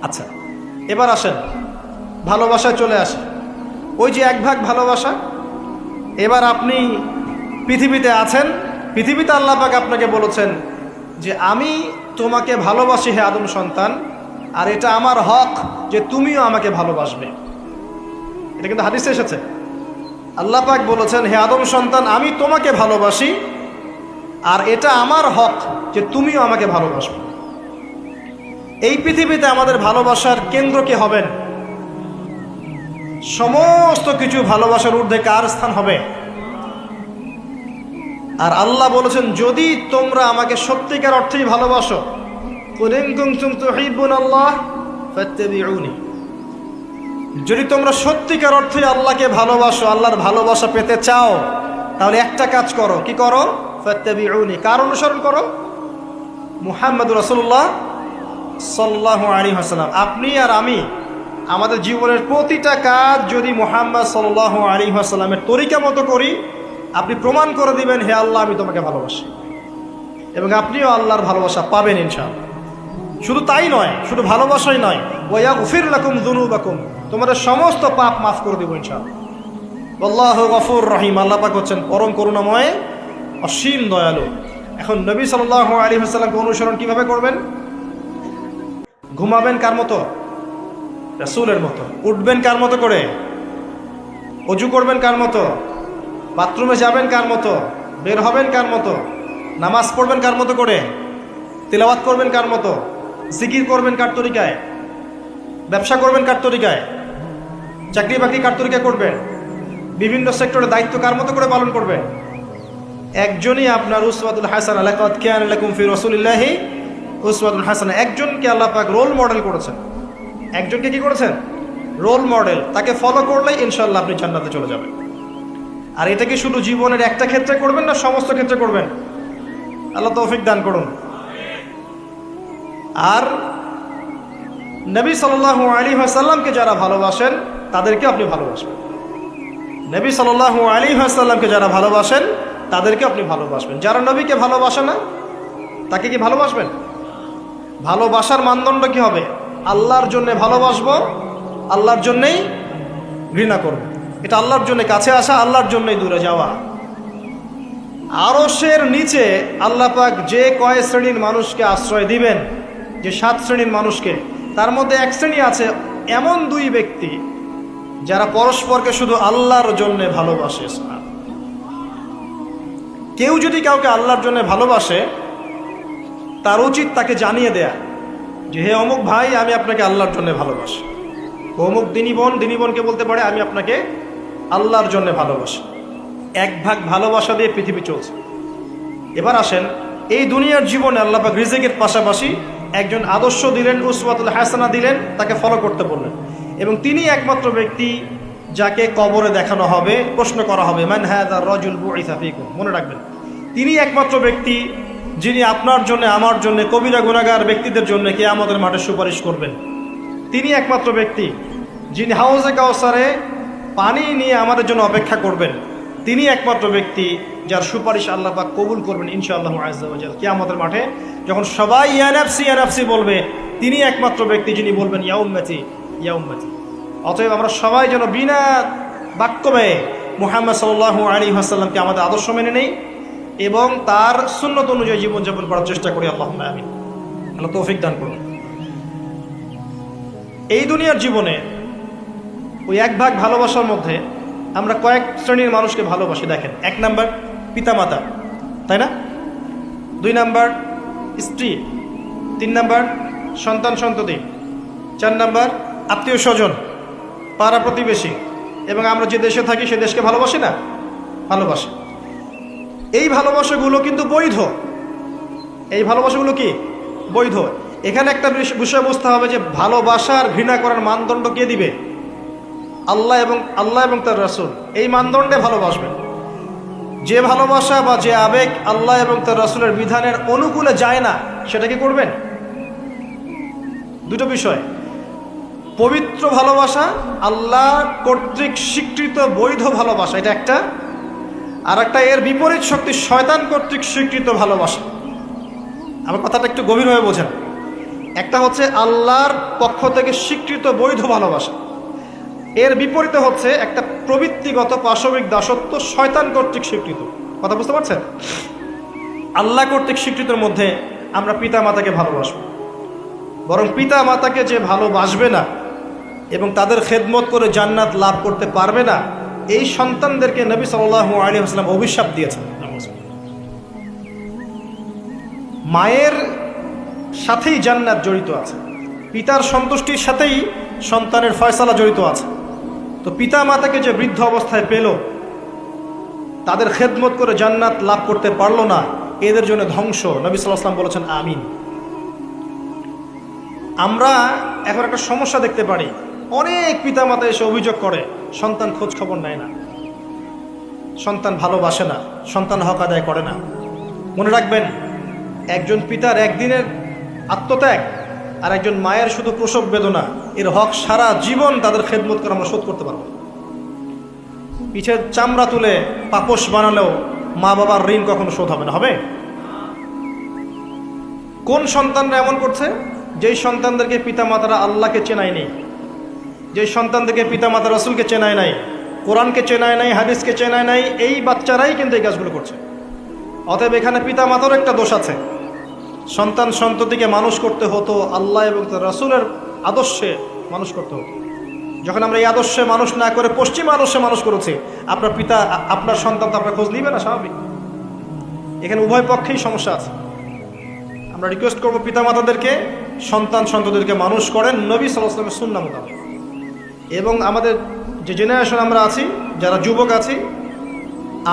আচ্ছা, এবার আসেন ভালোবাসায় চলে আসে। ওই যে এক ভাগ ভালোবাসা, এবার আপনি পৃথিবীতে আছেন, পৃথিবীতে আল্লাহ পাক আপনাকে বলেছেন যে আমি তোমাকে ভালোবাসি হে আদম সন্তান, আর এটা আমার হক যে তুমিও আমাকে ভালোবাসবে। এটা কিন্তু হাদিসে এসেছে। আল্লাহ পাক বলেছেন হে আদম সন্তান আমি তোমাকে ভালোবাসি, আর এটা আমার হক যে তুমিও আমাকে ভালোবাসবে। এই পৃথিবীতে আমাদের ভালোবাসার কেন্দ্র কে হবেন? সমস্ত কিছু ভালোবাসার ঊর্ধ্বে কার স্থান হবে? আর আল্লাহ বলেছেন যদি তোমরা আমাকে সত্যিকার অর্থেই ভালোবাসো, কুল ইন কুনতুম তুহিব্বুনাল্লাহ ফাত্তাবিউনি, যদি তোমরা সত্যিকার অর্থে আল্লাহকে ভালোবাসো, আল্লাহর ভালোবাসা পেতে চাও, তাহলে একটা কাজ করো। কি করো? ফাত্তাবিউনি, কার অনুসরণ করো? মুহাম্মদুর রাসূলুল্লাহ সাল্লাল্লাহু আলাইহি ওয়াসাল্লাম। আপনি আর আমি আমাদের জীবনের প্রতিটা কাজ যদি মুহাম্মদ সাল্লাল্লাহু আলাইহি ওয়াসাল্লামের তরিকা মতো করি, আপনি প্রমাণ করে দিবেন হে আল্লাহ আমি তোমাকে ভালোবাসি, এবং আপনিও আল্লাহর ভালোবাসা পাবেন ইনশাআল্লাহ। শুধু তাই নয়, শুধু ভালোবাসাই নয়, ওয়া ইয়াগফির লাকুম যুনুবাকুম, তোমাদের সমস্ত পাপ মাফ করে দেব ইনশাআল্লাহ। আল্লাহু গফুর রহিম, আল্লাহ পাক হচ্ছেন পরম করুণাময়, অসীম দয়ালু। এখন নবী সাল্লাল্লাহু আলাইহি ওয়াসাল্লামকে অনুসরণ কিভাবে করবেন? ঘুমাবেন কার মতো? রাসূলের মতো। উঠবেন কার মতো করে? ওযু করবেন কার মতো? বাথরুমে যাবেন কার মতো? বের হবেন কার মতো? নামাজ পড়বেন কার মতো করে? তিলাওয়াত করবেন কার মতো? জিকির করবেন কার তরিকায়? ব্যবসা করবেন কার তরিকায়? চাকরি বাকরি কার তরিকায় করবেন? বিভিন্ন সেক্টরে দায়িত্ব কার মতো করে পালন করবেন? একজনই আপনার উসওয়াতুল হাসানাহ, লাকাদ কানা লাকুম ফি রাসূলিল্লাহি উসওয়াতুল হাসানাহ। একজনকে আল্লাহ পাক রোল মডেল করেছেন। একজনকে কি করেছেন? Role model. তাকে ফলো করলেই ইনশাআল্লাহ আপনি জান্নাতে চলে যাবেন। আর এটা কি শুধু জীবনের একটা ক্ষেত্রে করবেন না সমস্ত ক্ষেত্রে করবেন? আল্লাহ তৌফিক দান করুন। আর নবী সাল্লাল্লাহু আলাইহি ওয়াসাল্লামকে যারা ভালোবাসেন তাদেরকে আপনি ভালোবাসবেন। নবী সাল্লাল্লাহু আলাইহি ওয়াসাল্লামকে যারা ভালোবাসেন তাদেরকে আপনি ভালোবাসবেন। যারা নবীকে ভালোবাসে না তাকে কি ভালোবাসবেন? ভালোবাসার মানদণ্ড কি হবে? আল্লাহর জন্য ভালোবাসবো, আল্লাহর জন্যই ঘৃণা করব। এটা আল্লাহর জন্য কাছে আসা, আল্লাহর জন্যই দূরে যাওয়া। আরশের নিচে আল্লাহ পাক যে কয় শ্রেণীর মানুষকে আশ্রয় দিবেন, যে 7 শ্রেণীর মানুষকে, তার মধ্যে এক শ্রেণী আছে এমন 2 ব্যক্তি যারা পরস্পরকে শুধু আল্লাহর জন্য ভালোবাসে। কেউ যদি কাউকে আল্লাহর জন্য ভালোবাসে, তার উচিত তাকে জানিয়ে দেয়া যে হে অমুক ভাই আমি আপনাকে আল্লাহর জন্য ভালোবাসি। অমুক দিনী বোনকে বলতে পারে আমি আপনাকে আল্লাহর জন্য ভালোবাসি। এক ভাগ ভালোবাসা দিয়ে পৃথিবী চলছে। এবার আসেন এই দুনিয়ার জীবনে আল্লাহ পাক রিজিকের পাশাপাশি একজন আদর্শ দিলেন, উসওয়াতুল হাসানাহ দিলেন, তাকে ফলো করতে বললেন। এবং তিনি একমাত্র ব্যক্তি যাকে কবরে দেখানো হবে, প্রশ্ন করা হবে মান হাযা রাজুল বুইসা ফীকুম। মনে রাখবেন, তিনি একমাত্র ব্যক্তি যিনি আপনার জন্য, আমার জন্য, কবিরা গুনাহগার ব্যক্তিদের জন্য কিয়ামতের মাঠে সুপারিশ করবেন। তিনি একমাত্র ব্যক্তি যিনি হাউজে কাউসারে পানি নিয়ে আমাদের জন্য অপেক্ষা করবেন। তিনি একমাত্র ব্যক্তি যার সুপারিশ আল্লাহ পাক কবুল করবেন ইনশাআল্লাহু আযজা ওয়া জাল্লা। কিয়ামতের মাঠে যখন সবাই ইয়া নাফসি ইয়া নাফসি বলবে, তিনি একমাত্র ব্যক্তি যিনি বলবেন ইয়া উম্মতি ইয়া উম্মতি। অতএব আমরা সবাই যেন বিনা বাক্য ব্যয়ে মুহাম্মদ সাল্লাল্লাহু আলাইহি ওয়াসাল্লামকে আমাদের আদর্শ মেনে নেই এবং তার সুন্নত অনুযায়ী জীবনযাপন করার চেষ্টা করি। আল্লাহুম্মা আমিন। আল্লাহ তৌফিক দান করুন। এই দুনিয়ার জীবনে ওই এক ভাগ ভালোবাসার মধ্যে আমরা কয়েক শ্রেণীর মানুষকে ভালোবাসি। দেখেন, 1 নাম্বার পিতামাতা, তাই না? 2 নাম্বার স্ত্রী, 3 নাম্বার সন্তান সন্ততি, 4 নাম্বার আত্মীয় স্বজন, পাড়া প্রতিবেশী, এবং আমরা যে দেশে থাকি সে দেশকে ভালোবাসি না? ভালোবাসি। এই ভালোবাসাগুলো কিন্তু বৈধ। এই ভালোবাসাগুলো কি? বৈধ। এখানে একটা বিষয় বুঝতে হবে যে ভালোবাসার ঘৃণা করার মানদণ্ড কে দিবে? আল্লাহ এবং তার রাসূল। এই মানদণ্ডে ভালোবাসবেন। যে ভালোবাসা বা যে আবেগ আল্লাহ এবং তার রাসূলের বিধানের অনুকূলে যায় না সেটা কি করবেন? দুটো বিষয়, পবিত্র ভালোবাসা, আল্লাহ কর্তৃক স্বীকৃত বৈধ ভালোবাসা, এটা একটা। আর একটা এর বিপরীত শক্তি শয়তান কর্তৃক স্বীকৃত ভালোবাসা। আমার কথাটা একটু গভীরভাবে বোঝেন। একটা হচ্ছে আল্লাহর পক্ষ থেকে স্বীকৃত বৈধ ভালোবাসা, এর বিপরীতে হচ্ছে একটা প্রবৃত্তিগত পাশবিক দাসত্ব শয়তান কর্তৃক স্বীকৃত। কথা বুঝতে পারছেন? আল্লাহ কর্তৃক স্বীকৃতির মধ্যে আমরা পিতা মাতাকে ভালোবাসবো, বরং পিতা মাতাকে যে ভালোবাসবে না এবং তাদের খেদমত করে জান্নাত লাভ করতে পারবে না, এই সন্তানদেরকে নবী সাল্লাল্লাহু আলাইহি ওয়াসাল্লাম অভিশাপ দিয়েছেন। মায়ের সাথেই জান্নাত জড়িত আছে, পিতার সন্তুষ্টির সাথেই সন্তানের ফয়সালা জড়িত আছে। তো পিতা মাতাকে যে বৃদ্ধ অবস্থায় পেল, তাদের খেদমত করে জান্নাত লাভ করতে পারলো না, এদের জন্য ধ্বংস। নবী সাল্লাল্লাহু আলাইহি ওয়াসাল্লাম বলেছেন আমিন। আমরা এখন একটা সমস্যা দেখতে পারি, অনেক পিতা মাতা এসে অভিযোগ করে সন্তান খোঁজ খবর নেয় না, সন্তান ভালোবাসে না, সন্তান হক আদায় করে না। মনে রাখবেন, একজন পিতার একদিনের আত্মত্যাগ আর একজন মায়ের শুধু প্রসব বেদনা, এর হক সারা জীবন তাদের খেদমত করে আমরা শোধ করতে পারবো। পিঠের চামড়া তুলে পাপোশ বানালেও মা বাবার ঋণ কখনো শোধ হবে না। হবে? কোন সন্তানরা এমন করছে? যেই সন্তানদেরকে পিতা মাতারা আল্লাহকে চেনায় নেই, যেই সন্তানদেরকে পিতা মাতা রাসূলকে চেনায় নাই, কোরআনকে চেনায় নাই, হাদিসকে চেনায় নাই, এই বাচ্চারাই কিন্তু এই কাজগুলো করছে। অতএব এখানে পিতা মাতারও একটা দোষ আছে। সন্তান সন্ততিকে মানুষ করতে হতো আল্লাহ এবং তার রাসূলের আদর্শে মানুষ করতে হতো। যখন আমরা এই আদর্শে মানুষ না করে পশ্চিম আদর্শে মানুষ করেছি, আপনার পিতা আপনার সন্তান তো আপনার খোঁজ নিবে না, স্বাভাবিক। এখানে উভয় পক্ষেই সমস্যা আছে। আমরা রিকোয়েস্ট করবো পিতা মাতাদেরকে সন্তান সন্ততিদেরকে মানুষ করেন নবী সাল্লাল্লাহু আলাইহি ওয়াসাল্লামের সুন্নাহ মোতাবেক। এবং আমাদের যে জেনারেশন আমরা আছি, যারা যুবক আছি,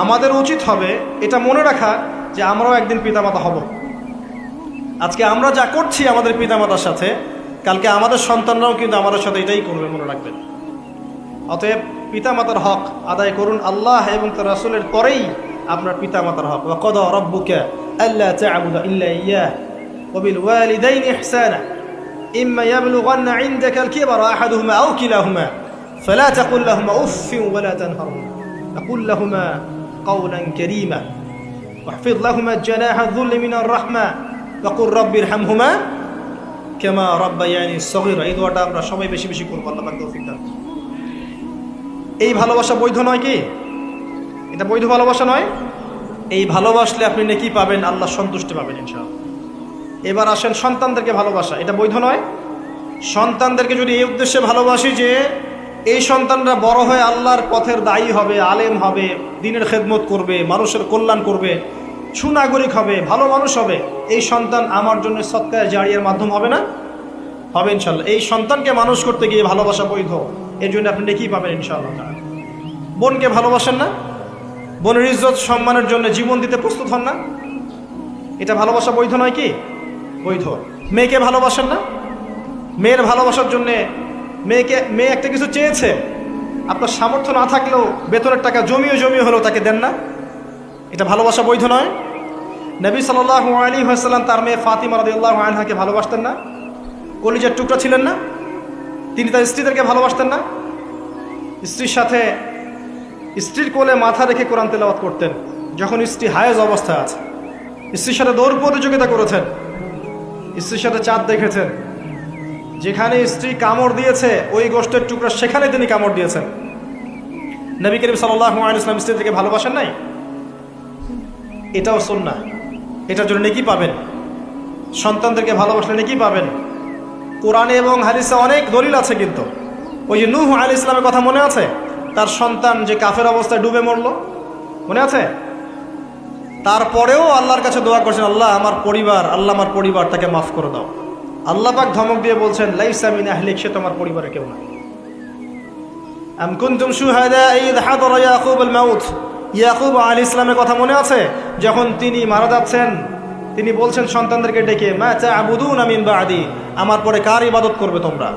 আমাদের উচিত হবে এটা মনে রাখা যে আমরাও একদিন পিতামাতা হব। আজকে আমরা যা করছি আমাদের পিতামাতার সাথে, কালকে আমাদের সন্তানরাও কিন্তু আমাদের সাথে এটাই করবে, মনে রাখবেন। অতএব পিতামাতার হক আদায় করুন আল্লাহ এবং তার রাসূলের পরেই আপনার পিতামাতার হক। ওয়া ক্বাদা রাব্বুকা আল্লা তা'বুদু ইল্লা ইয়্যাহু ওয়া বিল ওয়ালিদাইনি ইহসানা ইম্মা ইয়াবলুগান্না ইনদাকা আল-কিবরা আহাদুহুমা আও কিলাহুমা ফালা তাকুল লাহুমা উফফিন ওয়া লা তানহারহুমা ওয়া কুল লাহুমা কাওলান কারীমা ওয়াহফিজ লাহুমা জানাহা আয-যুল্লি মিনার রাহমা ওয়া কুর রাব্বিরহামহুমা কামা রাব্বায়ানি সগীরা। এই দোয়াটা আমরা সবাই বেশি বেশি করব, আল্লাহ পাক তৌফিক দান। এই ভালোবাসা বৈধ নয় কি? এটা বৈধ ভালোবাসা নয়? এই ভালোবাসলে আপনি নেকি পাবেন, আল্লাহ সন্তুষ্টি পাবেন ইনশাআল্লাহ। এবার আসেন সন্তানদেরকে ভালোবাসা, এটা বৈধ নয়? সন্তানদেরকে যদি এই উদ্দেশ্যে ভালোবাসি যে এই সন্তানরা বড় হয়ে আল্লাহর পথের দায়ী হবে, আলেম হবে, দ্বীনের খেদমত করবে, মানুষের কল্যাণ করবে, সুনাগরিক হবে, ভালো মানুষ হবে, এই সন্তান আমার জন্য সদকায়ে জারিয়ার মাধ্যম হবে না? হবে ইনশাআল্লাহ। এই সন্তানকে মানুষ করতে গিয়ে ভালোবাসা বৈধ, এর জন্য আপনি নেকি পাবেন ইনশাআল্লাহ। বোনকে ভালোবাসেন না? বোনের ইজ্জত সম্মানের জন্য জীবন দিতে প্রস্তুত হন না? এটা ভালোবাসা বৈধ নয় কি? বৈধ। মেয়েকে ভালোবাসেন না? মেয়ের ভালোবাসার জন্যে মেয়ে একটা কিছু চেয়েছে, আপনার সামর্থ্য না থাকলেও বেতনের টাকা জমিয়ে হলেও তাকে দেন না? এটা ভালোবাসা বৈধ নয়? নবী সাল্লাল্লাহু আলাইহি ওয়াসাল্লাম তার মেয়ে ফাতিমা রাদিয়াল্লাহু আনহাকে ভালোবাসতেন না? কলিজার টুকরা ছিলেন না? তিনি তার স্ত্রীদেরকে ভালোবাসতেন না? স্ত্রীর সাথে, স্ত্রীর কোলে মাথা রেখে কোরআন তেলাওয়াত করতেন যখন স্ত্রী হায়েজ অবস্থায় আছে। স্ত্রীর সাথে দৌড় প্রতিযোগিতা করেছেন, স্ত্রীর সাথে চাঁদ দেখেছেন। যেখানে স্ত্রী কামড় দিয়েছে ওই গোষ্ঠের টুকরা সেখানে তিনি কামড় দিয়েছেন। নবী করিম সাল্লাল্লাহু আলাইহি ওয়াসাল্লাম স্ত্রীদেরকে ভালোবাসেন নাই? এটাও সুন্নাহ, এটার জন্য নেকি পাবেন। সন্তানদেরকে ভালোবাসলে নেকি পাবেন। কোরআনে এবং হাদিসে অনেক দলিল আছে, কিন্তু ওই যে নূহ আলাইহিস সালামের কথা মনে আছে? তার সন্তান যে কাফের অবস্থায় ডুবে মরল, মনে আছে? তারপরেও আল্লাহর কাছে দোয়া করছেন, আল্লাহ আমার পরিবার তাকে মাফ করে দাও। আল্লাহ পাক ধমক দিয়ে বলছেন, লাইসা মিন আহলিক, সে তোমার পরিবারের কেউ না। আম কুনতুম শুহাদা ইয হাদারা ইয়াকুব আল মাউত, ইয়াকুব আলাইহিস সালামের কথা মনে আছে? যখন তিনি মারা যাচ্ছেন, তিনি বলছেন সন্তানদেরকে ডেকে, মা তা'বুদুনা মিন বা'দি, আমার পরে কার ইবাদত করবে তোমরা?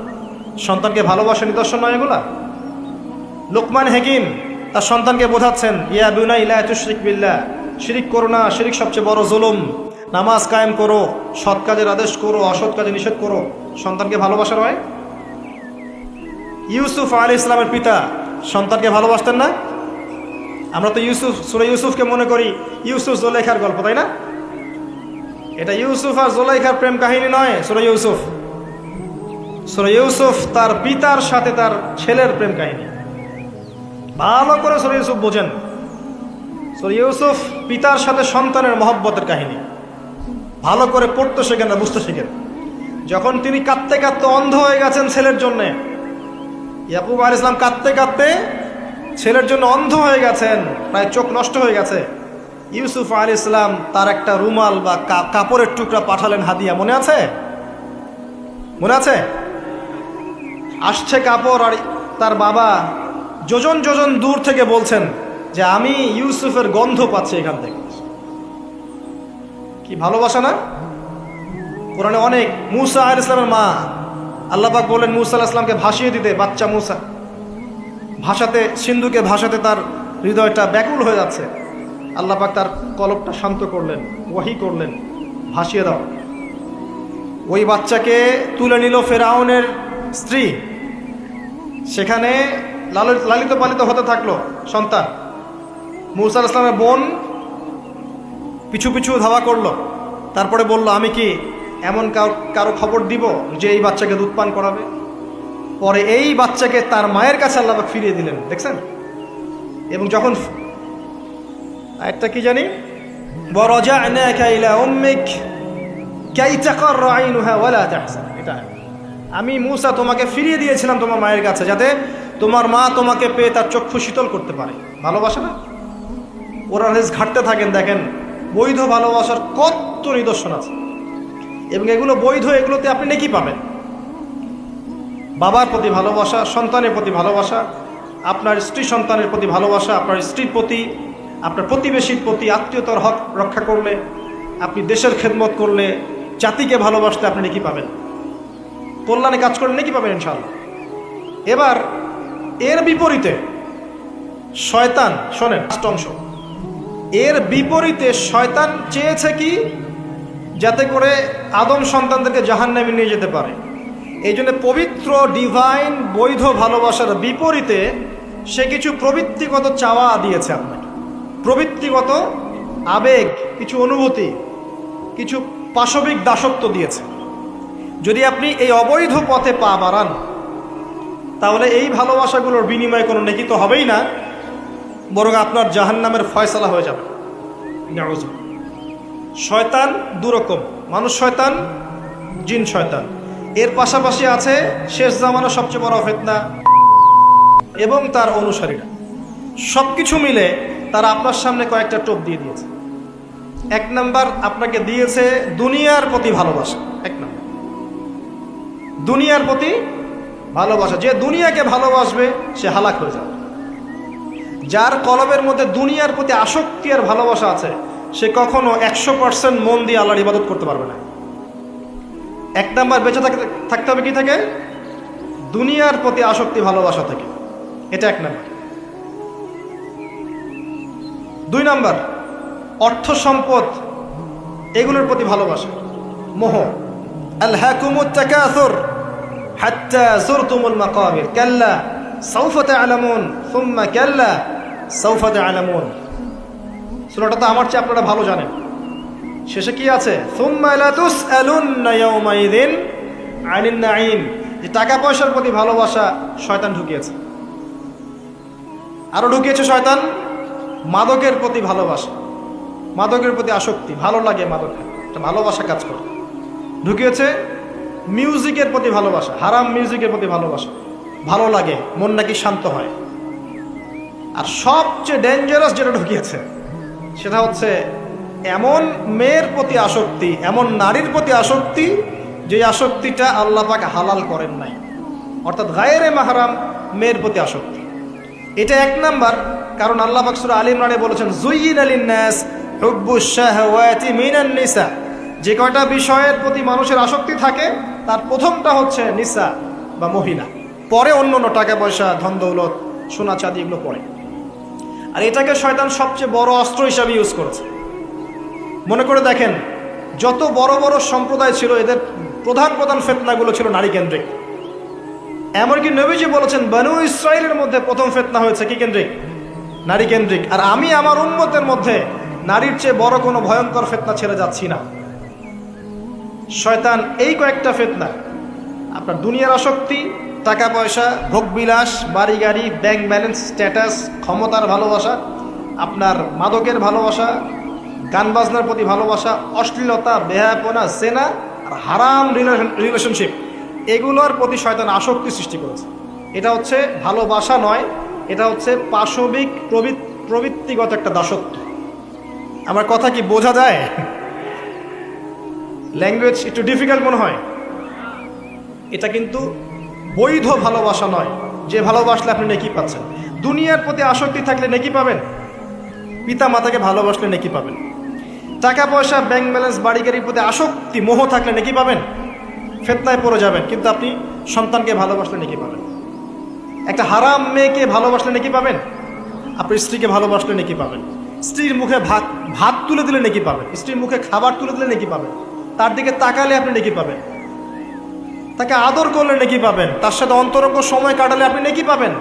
সন্তানকে ভালোবাসার নিদর্শন নয় এগুলা? লুকমান হাকিম তার সন্তানকে বোঝাচ্ছেন, ইয়া বুনাই লা তুশরিক বিল্লাহ, শিরিক করো না, শিরিক সবচেয়ে বড় জুলুম। নামাজ কায়েম করো, সৎ কাজের আদেশ করো, অসৎ কাজে নিষেধ করো। সন্তানকে ভালোবাসা নয়? ইউসুফ আলাইহিস সালামের পিতা সন্তানকে ভালোবাসতেন না? আমরা তো সূরা ইউসুফকে মনে করি ইউসুফ জুলাইখার গল্প, তাই না? এটা ইউসুফ আর জুলাইখার প্রেম কাহিনী নয় সূরা ইউসুফ। সূরা ইউসুফ তার পিতার সাথে তার ছেলের প্রেম কাহিনী। ভালো করে সূরা ইউসুফ বোঝেন। সূরা ইউসুফ পিতার সাথে সন্তানের মহব্বতের কাহিনী। ভালো করে পড়তে শেখেন না, বুঝতে শেখেন। যখন তিনি কাঁদতে কাঁদতে অন্ধ হয়ে গেছেন ছেলের জন্য, ইয়াকুব আলাইহিস সালাম কাঁদতে কাঁদতে ছেলের জন্য অন্ধ হয়ে গেছেন, প্রায় চোখ নষ্ট হয়ে গেছে। ইউসুফ আলাইহিস সালাম তার একটা রুমাল বা কাপড়ের টুকরা পাঠালেন হাদিয়া, মনে আছে? মনে আছে? আসছে কাপড়, আর তার বাবা যোজন যোজন দূর থেকে বলছেন যে আমি ইউসুফের গন্ধ পাচ্ছি এখান থেকে। কি ভালোবাসা না? কোরআনে অনেক। মূসা আলাইহিস সালামের মা, আল্লাহ পাক বলেন মূসা আলাইহিস সালামকে ভাসিয়ে দিতে, বাচ্চা মূসা ভাষাতে, সিন্ধুকে ভাষাতে তার হৃদয়টা ব্যাকুল হয়ে যাচ্ছে। আল্লাহ পাক তার কলবটা শান্ত করলেন, ওয়াহি করলেন, ভাসিয়ে দাও। ওই বাচ্চাকে তুলে নিল ফেরাউনের স্ত্রী, সেখানে লালিত পালিত হতে থাকলো সন্তান। মূসা আলাইহিস সালামের বোন পিছু পিছু ধাওয়া করলো, তারপরে বলল আমি কি এমন কারো খবর দিব যে এই বাচ্চাকে দুধ পান করাবে? পরে এই বাচ্চাকে তার মায়ের কাছে আল্লাহ পাক ফিরিয়ে দিলেন, দেখছেন? এবং যখন আয়াতটা কি জানি, ওয়ারাজআনাকা ইলা উম্মিক কাই তাকাররা আইনুহা ওয়ালা তাহজান, এটা আমি মূসা তোমাকে ফিরিয়ে দিয়েছিলাম তোমার মায়ের কাছে, যাতে তোমার মা তোমাকে পেয়ে তার চক্ষু শীতল করতে পারে। ভালোবাসা না? ওরা ঘাটতে থাকেন, দেখেন বৈধ ভালোবাসার কত নিদর্শন আছে, এবং এগুলো বৈধ, এগুলোতে আপনি নেকি পাবেন। বাবার প্রতি ভালোবাসা, সন্তানের প্রতি ভালোবাসা, আপনার স্ত্রী সন্তানের প্রতি ভালোবাসা, আপনার স্ত্রীর প্রতি, আপনার প্রতিবেশীর প্রতি, আত্মীয়তার হক রক্ষা করলে, আপনি দেশের খেদমত করলে, জাতিকে ভালোবাসলে আপনি নেকি পাবেন, কল্যাণে কাজ করলে নেকি পাবেন ইনশাআল্লাহ। এবার এর বিপরীতে শয়তান, শোনেন অংশ, এর বিপরীতে শয়তান চেয়েছে কি, যাতে করে আদম সন্তানদেরকে জাহান্নামে নিয়ে যেতে পারে। এই জন্য পবিত্র ডিভাইন বৈধ ভালোবাসার বিপরীতে সে কিছু প্রবৃত্তিগত চাওয়া দিয়েছে আপনাকে, প্রবৃত্তিগত আবেগ, কিছু অনুভূতি, কিছু পাশবিক দাসত্ব দিয়েছে। যদি আপনি এই অবৈধ পথে পা বাড়ান, তাহলে এই ভালোবাসাগুলোর বিনিময়ে কোনো নেকি তো হবেই না, বরং আপনার জাহান্নামের ফয়সালা হয়ে যাবে। শয়তান দুরকম, মানুষ শয়তান, জিন শয়তান। এর পাশাপাশি আছে শেষ জামানার সবচেয়ে বড় ফিতনা এবং তার অনুসারীরা। সবকিছু মিলে তারা আপনার সামনে কয়েকটা টোপ দিয়ে দিয়েছে। এক নাম্বার, আপনাকে দিয়েছে দুনিয়ার প্রতি ভালোবাসা। এক নাম্বার, দুনিয়ার প্রতি ভালোবাসা। যে দুনিয়াকে ভালোবাসবে সে হালাক হয়ে যাবে। যার কলবের মধ্যে দুনিয়ার প্রতি আসক্তি আর ভালোবাসা আছে, সে কখনো 100% মন দিয়ে আল্লাহর ইবাদত করতে পারবে না। এক নাম্বার, বেঁচে থাকতে হবে কি থেকে? দুনিয়ার প্রতি আসক্তি ভালোবাসা থেকে। এটা এক নাম্বার। দুই নাম্বার, অর্থ সম্পদ এগুলোর প্রতি ভালোবাসা, মোহ। আলহাকুমুত তাকাসুর হাত্তা যুরতুমুল মাকাবির কাল্লা সাউফা তা'লামুন সুম্মা কাল্লা সাউফা তা'লামুন। সূরাটা তো আমার চেয়ে আপনারা ভালো জানেন। শেষে কি আছে? সুম্মা লা তুসআলুন্না ইয়াওমাইযিন আনিন নাঈম। যে টাকা পয়সার প্রতি ভালোবাসা শয়তান ঢুকিয়েছে। আরো ঢুকিয়েছে শয়তান মাদকের প্রতি ভালোবাসা, মাদকের প্রতি আসক্তি, ভালো লাগে মাদক, একটা ভালোবাসা কাজ করে। ঢুকিয়েছে মিউজিকের প্রতি ভালোবাসা, হারাম মিউজিকের প্রতি ভালোবাসা, ভালো লাগে, মন নাকি শান্ত হয়। আর সবচেয়ে ডেঞ্জারাস যেটা ঢুকিয়েছে সেটা হচ্ছে এমন মেয়ের প্রতি আসক্তি, এমন নারীর প্রতি আসক্তি যে আসক্তিটা আল্লাহ পাক হালাল করেন নাই, অর্থাৎ গায়রে মাহরাম মেয়ের প্রতি আসক্তি। এটা এক নাম্বার, কারণ আল্লাহ পাক সূরা আলে ইমরানে বলেছেন যুয়্যিনা লিন-নাস হুব্বুশ শাহাওয়াতি মিনান নিসা। যে কয়টা বিষয়ের প্রতি মানুষের আসক্তি থাকে তার প্রথমটা হচ্ছে নিসা বা মহিলা, পরে অন্য অন্য টাকা পয়সা, ধন দৌলত, সোনা চাঁদি এগুলো পরে। আর এটাকে শয়তান সবচেয়ে বড় অস্ত্র হিসাবে ইউজ করেছে। মনে করে দেখেন, যত বড় বড় সম্প্রদায় ছিল এদের প্রধান প্রধান ফিতনাগুলো ছিল নারী কেন্দ্রিক। এমনকি নবীজি বলেছেন বনু ইসরাইলের মধ্যে প্রথম ফিতনা হয়েছে কি কেন্দ্রিক? নারী কেন্দ্রিক। আর আমি আমার উম্মতের মধ্যে নারীর চেয়ে বড় কোনো ভয়ঙ্কর ফিতনা ছেড়ে যাচ্ছি না। শয়তান এই কয়েকটা ফিতনা আপনার দুনিয়ার আসক্তি, টাকা পয়সা, ভোগবিলাস, বাড়ি গাড়ি, ব্যাংক ব্যালেন্স, স্ট্যাটাস, ক্ষমতার ভালোবাসা, আপনার মাদকের ভালোবাসা, গান বাজনার প্রতি ভালোবাসা, অশ্লীলতা, বেহায়াপনা, জেনা আর হারাম রিলেশনশিপ, এগুলোর প্রতি শয়তান আসক্তি সৃষ্টি করেছে। এটা হচ্ছে ভালোবাসা নয়, এটা হচ্ছে পাশবিক প্রবৃত্তিগত একটা দাসত্ব। আমার কথা কি বোঝা যায়? ল্যাঙ্গুয়েজ একটু ডিফিকাল্ট মনে হয়। এটা কিন্তু বৈধ ভালোবাসা নয়, যে ভালোবাসলে আপনি নেকি পাচ্ছেন। দুনিয়ার প্রতি আসক্তি থাকলে নেকি পাবেন, পিতা মাতাকে ভালোবাসলে নেকি পাবেন। টাকা পয়সা, ব্যাংক ব্যালেন্স, বাড়ি গাড়ির প্রতি আসক্তি, মোহ থাকলে নেকি পাবেন, ফিতনায় পড়ে যাবেন। কিন্তু আপনি সন্তানকে ভালোবাসলে নেকি পাবেন। একটা হারাম মেয়েকে ভালোবাসলে নেকি পাবেন, আপনি স্ত্রীকে ভালোবাসলে নেকি পাবেন। স্ত্রীর মুখে ভাত তুলে দিলে নেকি পাবেন, স্ত্রীর মুখে খাবার তুলে দিলে নেকি পাবেন, তার দিকে তাকালে আপনি নেকি পাবেন, তাকে আদর করলে নেকি পাবেন, তার সাথে অন্তরঙ্গ সময় কাটালে আপনি নেকি পাবেন।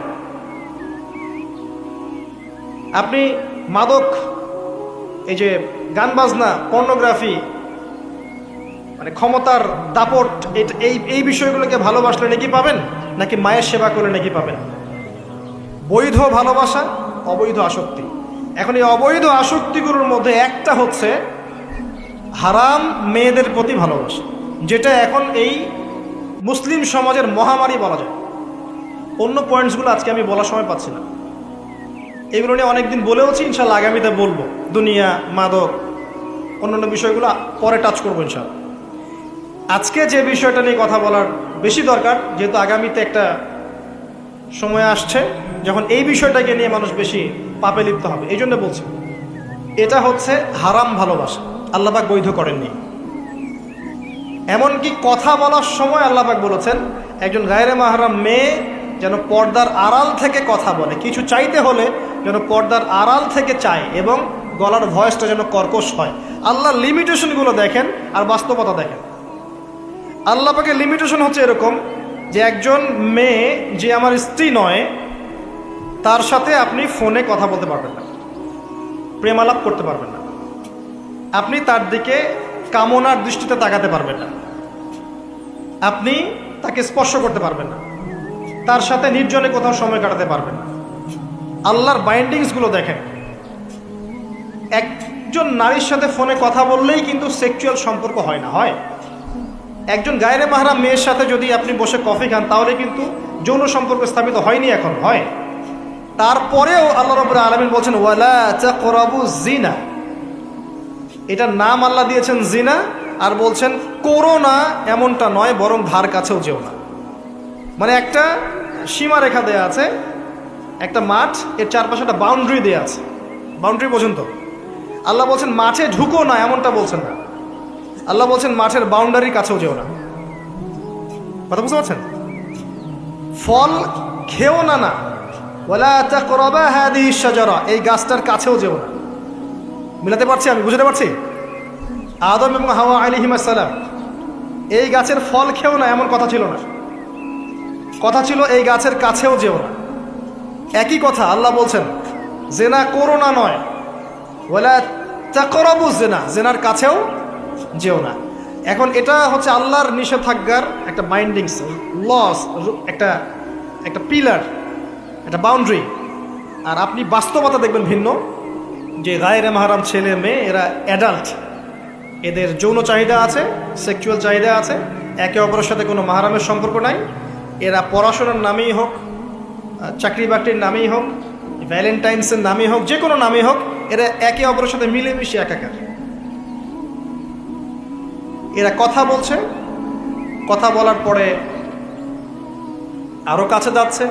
আপনি মাদক, এই যে গান বাজনা, পর্নোগ্রাফি, মানে ক্ষমতার দাপট, এই বিষয়গুলোকে ভালোবাসলে নেকি পাবেন, নাকি মায়ের সেবা করলে নেকি পাবেন? বৈধ ভালোবাসা, অবৈধ আসক্তি। এখন এই অবৈধ আসক্তিগুলোর মধ্যে একটা হচ্ছে হারাম মেয়েদের প্রতি ভালোবাসা, যেটা এখন এই মুসলিম সমাজের মহামারী বলা যায়। অন্য পয়েন্টসগুলো আজকে আমি বলার সময় পাচ্ছি না, এগুলো নিয়ে অনেকদিন বলেওছি, ইনশাল্লাহ আগামীতে বলবো। দুনিয়া, মাদক, অন্যান্য বিষয়গুলো পরে টাচ করবো ইনশাল্লাহ। আজকে যে বিষয়টা নিয়ে কথা বলার বেশি দরকার, যেহেতু আগামীতে একটা সময় আসছে যখন এই বিষয়টাকে নিয়ে মানুষ বেশি পাপে লিপ্ত হবে, এই জন্য বলছি। এটা হচ্ছে হারাম ভালোবাসা, আল্লাহ পাক বৈধ করেননি। এমনকি কথা বলার সময় আল্লাহ পাক বলেছেন একজন গায়রে মাহরাম মেয়ে যেন পর্দার আড়াল থেকে কথা বলে, কিছু চাইতে হলে যেন পর্দার আড়াল থেকে চায় এবং গলার ভয়েসটা যেন কর্কশ হয়। আল্লাহর লিমিটেশনগুলো দেখেন আর বাস্তবতা দেখেন। আল্লাহ পাকের লিমিটেশন হচ্ছে এরকম যে একজন মেয়ে যে আমার স্ত্রী নয়, তার সাথে আপনি ফোনে কথা বলতে পারবেন না, প্রেমালাপ করতে পারবেন না, আপনি তার দিকে কামনার দৃষ্টিতে তাকাতে পারবেন না, আপনি তাকে স্পর্শ করতে পারবেন না, তার সাথে নির্জনে কোথাও সময় কাটাতে পারবেন না। আল্লাহর বাইন্ডিংসগুলো দেখেন। একজন নারীর সাথে ফোনে কথা বললেই কিন্তু সেক্সুয়াল সম্পর্ক হয় না, হয়। একজন গায়রে মাহরাম মেয়ের সাথে যদি আপনি বসে কফি খান, তাহলে কিন্তু যৌন সম্পর্ক স্থাপিত হয়নি, এখন হয়। তারপরেও আল্লাহ রাব্বুল আলামিন বলছেন ওয়ালা তাকরাবুজ জিনা, এটার নাম আল্লাহ দিয়েছেন জিনা, আর বলছেন করো না এমনটা নয়, বরং ধার কাছেও যেও না। মানে একটা সীমারেখা দেয়া আছে, একটা মাঠ, এর চারপাশে একটা বাউন্ডারি দেয়া আছে, বাউন্ডারি পর্যন্ত। আল্লাহ বলছেন মাঠে ঢুকো না, এমনটা বলছেন না। আল্লাহ বলছেন মাঠের বাউন্ডারির কাছেও যেও না। কথা বুঝতে পারছেন? ফল খেও না, না ওয়ালা তাকরাবা হাদিহি শাজারা, এই গাছটার কাছেও যেও না। মিলাতে পারছি আমি, বুঝতে পারছি? আদম এবং হাওয়া আলাইহিস সালাম এই গাছের ফল খেও না, এমন কথা ছিল না। কথা ছিল এই গাছের কাছেও যেও না। একই কথা আল্লাহ বলছেন জেনা করো না নয়, ওয়ালা তাকরাবু জেনা, জেনার কাছেও যেও না। এখন এটা হচ্ছে আল্লাহর নিষেধাজ্ঞার একটা বাইন্ডিংস, লস, একটা একটা পিলার, একটা বাউন্ডারি। আর আপনি বাস্তবতা দেখবেন ভিন্ন, যে গায়রে মাহরাম ছেলে মেয়ে এরা অ্যাডাল্ট, এদের যৌন চাহিদা আছে, সেক্সুয়াল চাহিদা আছে, একে অপরের সাথে কোনো মাহরামের সম্পর্ক নাই। এরা পড়াশোনার নামেই হোক, চাকরি বাকরির নামেই হোক, ভ্যালেন্টাইন্সের নামেই হোক, যে কোনো নামেই হোক, এরা একে অপরের সাথে মিলেমিশে একাকার। এরা কথা বলছে, কথা বলার পরে আরও কাছে যাচ্ছে,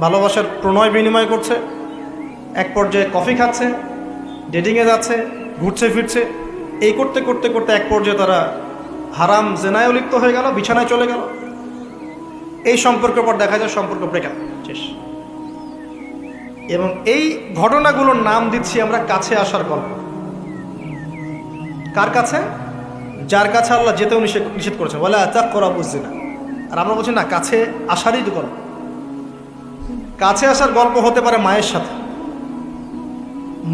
ভালোবাসার প্রণয় বিনিময় করছে, এক পর্যায়ে কফি খাচ্ছে, ডেটিংয়ে যাচ্ছে, ঘুরছে ফিরছে, এই করতে করতে করতে এক পর্যায়ে তারা হারাম জেনায়ও লিপ্ত হয়ে গেল, বিছানায় চলে গেল। এই সম্পর্কের পর দেখা যায় সম্পর্ক ব্রেকআপ, শেষ। এবং এই ঘটনাগুলোর নাম দিচ্ছি আমরা কাছে আসার গল্প। কার কাছে? যার কাছে আল্লাহ যেতেও নিষেধ করেছে, বলে তাকরাবুজ জিনা। আর আমরা বলছি না, কাছে আসারই তো গল্প। কাছে আসার গল্প হতে পারে মায়ের সাথে,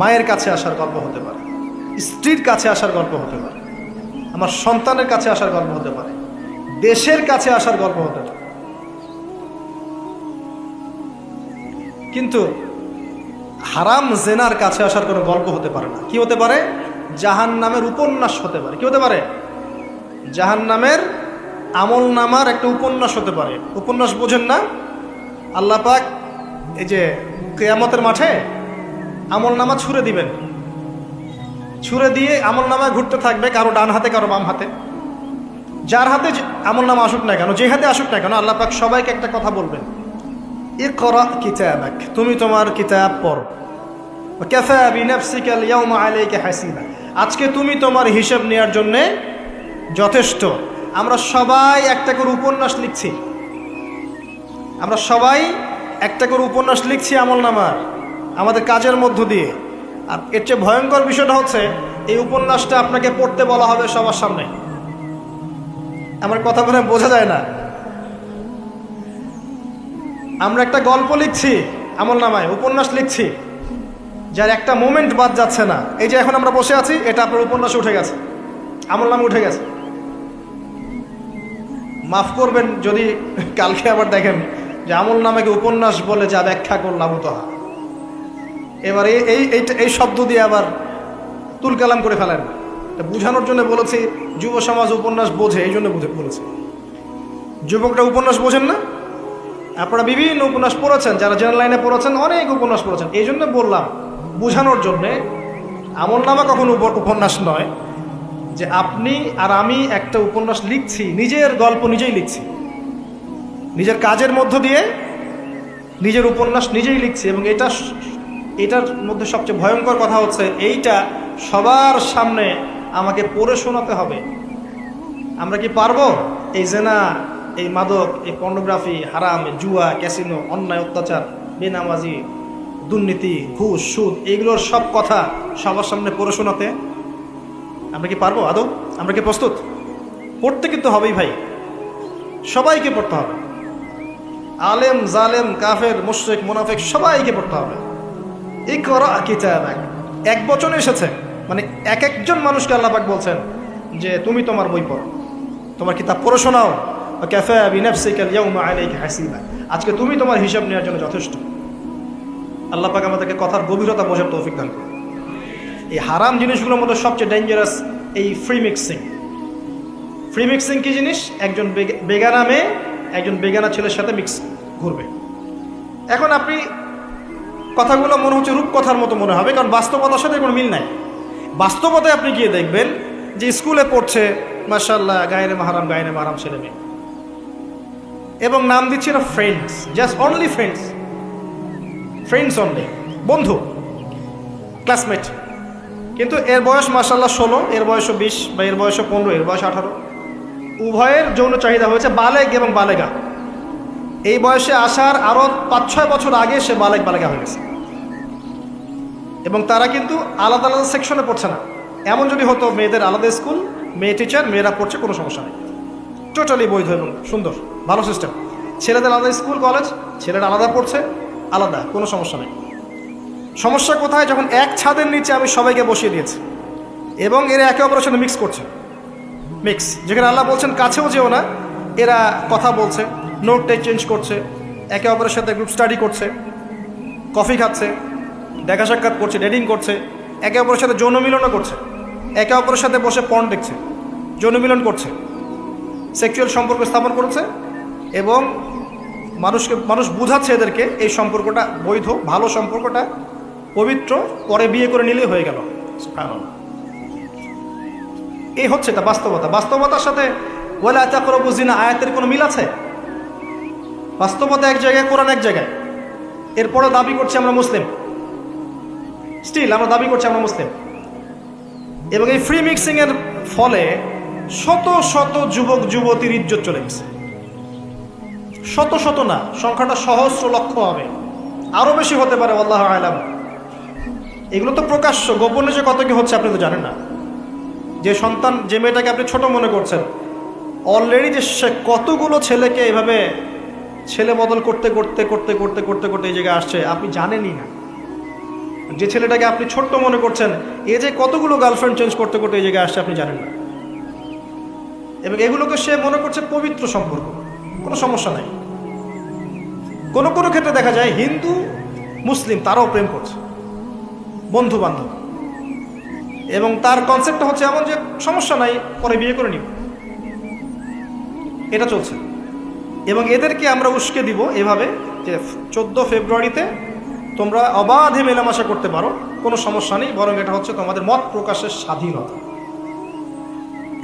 মায়ের কাছে আসার গল্প হতে পারে, স্ত্রীর কাছে আসার গল্প হতে পারে, আমার সন্তানের কাছে আসার গল্প হতে পারে, দেশের কাছে আসার গল্প হতে পারে। কিন্তু হারাম জেনার কাছে আসার কোনো গল্প হতে পারে না। কি হতে পারে? জাহান্নামের উপন্যাস হতে পারে। কি হতে পারে? জাহান্নামের আমল নামার একটা উপন্যাস হতে পারে। উপন্যাস বোঝেন না? আল্লাহ পাক এই যে কিয়ামতের মাঠে আমল নামা ছুঁড়ে দিবেন, ছুঁড়ে দিয়ে আমল নামা ঘুরতে থাকবে, কারো ডান হাতে কারো বাম হাতে। যার হাতে আমল নামা আসুক না কেন, যে হাতে আসুক না কেন, আল্লাহ পাক সবাইকে একটা কথা বলবেন, ইকরা কিতাবাক, তুমি তোমার কিতাব পড়ো। কাফা বিনাফসিকাল ইয়াউমা আলাইকা হাসিবা, আজকে তুমি তোমার হিসাব নেওয়ার জন্য যথেষ্ট। আমরা সবাই একটা করে উপন্যাস লিখছি, আমরা সবাই একটা করে উপন্যাস লিখছি আমলনামার, আমাদের কাজের মধ্য দিয়ে। আর এর চেয়ে ভয়ঙ্কর বিষয়টা হচ্ছে, এই উপন্যাসটা আপনাকে পড়তে বলা হবে সবার সামনে। আমার কথা বলে বোঝা যায় না? আমরা একটা গল্প লিখছি আমলনামায়, উপন্যাস লিখছি, যার একটা মোমেন্ট বাদ যাচ্ছে না। এই যে এখন আমরা বসে আছি, এটা আপনার উপন্যাসে উঠে গেছে, আমলনামে উঠে গেছে। মাফ করবেন যদি কালকে আবার দেখেন যে আমলনামাকে উপন্যাস বলে যা ব্যাখ্যা করলাম তো, এবার এই শব্দ দিয়ে আবার তুলকালাম করে ফেলেন। বুঝানোর জন্য বলেছি, যুব সমাজ উপন্যাস বোঝে, এই জন্য বলেছি। যুবকরা উপন্যাস বোঝেন না? আপনারা বিভিন্ন উপন্যাস পড়েছেন, যারা জেনারেল লাইনে পড়েছেন অনেক উপন্যাস পড়েছেন, এই জন্য বললাম বোঝানোর জন্যে। আমলনামা কখনো উপন্যাস নয় যে আপনি আর আমি একটা উপন্যাস লিখছি, নিজের গল্প নিজেই লিখছি, নিজের কাজের মধ্য দিয়ে নিজের উপন্যাস নিজেই লিখছি। এবং এটার মধ্যে সবচেয়ে ভয়ঙ্কর কথা হচ্ছে, এইটা সবার সামনে আমাকে পড়ে শোনাতে হবে। আমরা কি পারবো? এই জেনা, এই মাদক, এই পর্নোগ্রাফি, হারাম, জুয়া, ক্যাসিনো, অন্যায়, অত্যাচার, বেনামাজি, দুর্নীতি, ঘুষ, সুদ, এইগুলোর সব কথা সবার সামনে পড়ে শোনাতে আমরা কি পারবো আদৌ? আমরা কি প্রস্তুত? পড়তে কিন্তু হবেই ভাই, সবাইকে পড়তে হবে। আলেম, জালেম, কাফের, মুশরিক, মুনাফিক সবাইকে পড়তে হবে। ইকরা কিতাবাক, এক বচনে এসেছে, মানে এক একজন মানুষকে আল্লাহ পাক বলছেন যে তুমি তোমার বই পড়ো, তোমার কিতাব পড়ে শোনাও। কাফা বিনাফসিকাল ইয়াউমা আলাইকা হাসিবা, আজকে তুমি তোমার হিসাব নেওয়ার জন্য যথেষ্ট। আল্লাহ পাক আমাদেরকে কথার গভীরতা বোঝার তৌফিক দান করুন। এই হারাম জিনিসগুলোর মধ্যে সবচেয়ে ডেঞ্জারাস এই ফ্রি মিক্সিং। ফ্রি মিক্সিং কি জিনিস? একজন বেগানা মেয়ে একজন বেগানা ছেলের সাথে মিক্স ঘুরবে। এখন আপনি কথাগুলো মনে হচ্ছে রূপকথার মতো মনে হবে, কারণ বাস্তবতার সাথে কোনো মিল নাই। বাস্তবতায় আপনি গিয়ে দেখবেন যে স্কুলে পড়ছে মাশাআল্লাহ গায়রে মাহারাম ছেলে মেয়ে, এবং নাম দিচ্ছে না friends, just only friends, friends only, বন্ধু, ক্লাসমেট। কিন্তু এর বয়স মাশাআল্লাহ 16, এর বয়সও 20, বা এর বয়সও 15, এর বয়স 18। উভয়ের যৌন চাহিদা হয়েছে বালেগ এবং বালেগা। এই বয়সে আসার আরও 5-6 বছর আগে সে বালেগা হয়ে গেছে, এবং তারা কিন্তু আলাদা আলাদা সেকশনে পড়ছে না। এমন যদি হতো মেয়েদের আলাদা স্কুল, মেয়ে টিচার, মেয়েরা পড়ছে, কোনো সমস্যা নেই, টোটালি বৈধ এবং সুন্দর, ভালো সিস্টেম। ছেলেদের আলাদা স্কুল কলেজ, ছেলেরা আলাদা পড়ছে, আলাদা, কোনো সমস্যা নেই। সমস্যা কোথায়? যখন এক ছাদের নিচে আমি সবাইকে বসিয়ে দিয়েছি এবং এরা একে অপরের সাথে মিক্স করছে। মিক্স, যেখানে আল্লাহ বলছেন কাছেও যেও না, এরা কথা বলছে, নোট চেঞ্জ করছে, একে অপরের সাথে গ্রুপ স্টাডি করছে, কফি খাচ্ছে, দেখা সাক্ষাৎ করছে, ডেটিং করছে, একে অপরের সাথে যৌন মিলনও করছে, একে অপরের সাথে বসে পর্ন দেখছে, যৌন মিলন করছে, সেক্সুয়াল সম্পর্ক স্থাপন করছে, এবং মানুষ বুঝাচ্ছে এদেরকে এই সম্পর্কটা বৈধ, ভালো সম্পর্কটা পবিত্র, পরে বিয়ে করে নিলেই হয়ে গেল। এই হচ্ছে এটা বাস্তবতা। বাস্তবতার সাথে ওয়ালা তাকরাবু জিনা আয়াতের কোনো মিল আছে? বাস্তবতা এক জায়গায়, কোরআন এক জায়গায়, এরপরে দাবি করছে আমরা মুসলিম, স্টিল আমরা দাবি করছি আমরা মুসলিম। এবং এই ফ্রি মিক্সিংয়ের ফলে শত শত যুবক যুবতীর ইজ্জত চলে গেছে। শত শত না, সংখ্যাটা সহস্র লক্ষ হবে, আরও বেশি হতে পারে, আল্লাহু আ'লাম। এগুলো তো প্রকাশ্য, গোপনে যে কত কি হচ্ছে আপনি তো জানেন না। যে সন্তান, যে মেয়েটাকে আপনি ছোট মনে করছেন, অলরেডি যে সে কতগুলো ছেলেকে এভাবে ছেলে বদল করতে করতে করতে করতে করতে করতে এই জায়গায় আসছে আপনি জানেনই না। যে ছেলেটাকে আপনি ছোট্ট মনে করছেন, এ যে কতগুলো গার্লফ্রেন্ড চেঞ্জ করতে করতে এই জায়গায় আসছে আপনি জানেন না। এবং এগুলোকে সে মনে করছে পবিত্র সম্পর্ক, কোনো সমস্যা নাই। কোনো কোনো ক্ষেত্রে দেখা যায় হিন্দু মুসলিম তারাও প্রেম করছে, বন্ধু বান্ধব, এবং তার কনসেপ্টটা হচ্ছে এমন যে সমস্যা নাই, পরে বিয়ে করে নিব, এটা চলছে। এবং এদেরকে আমরা উস্কে দিব এভাবে যে 14 ফেব্রুয়ারিতে তোমরা অবাধে মেলামেশা করতে পারো, কোনো সমস্যা নেই, বরং এটা হচ্ছে তোমাদের মত প্রকাশের স্বাধীনতা।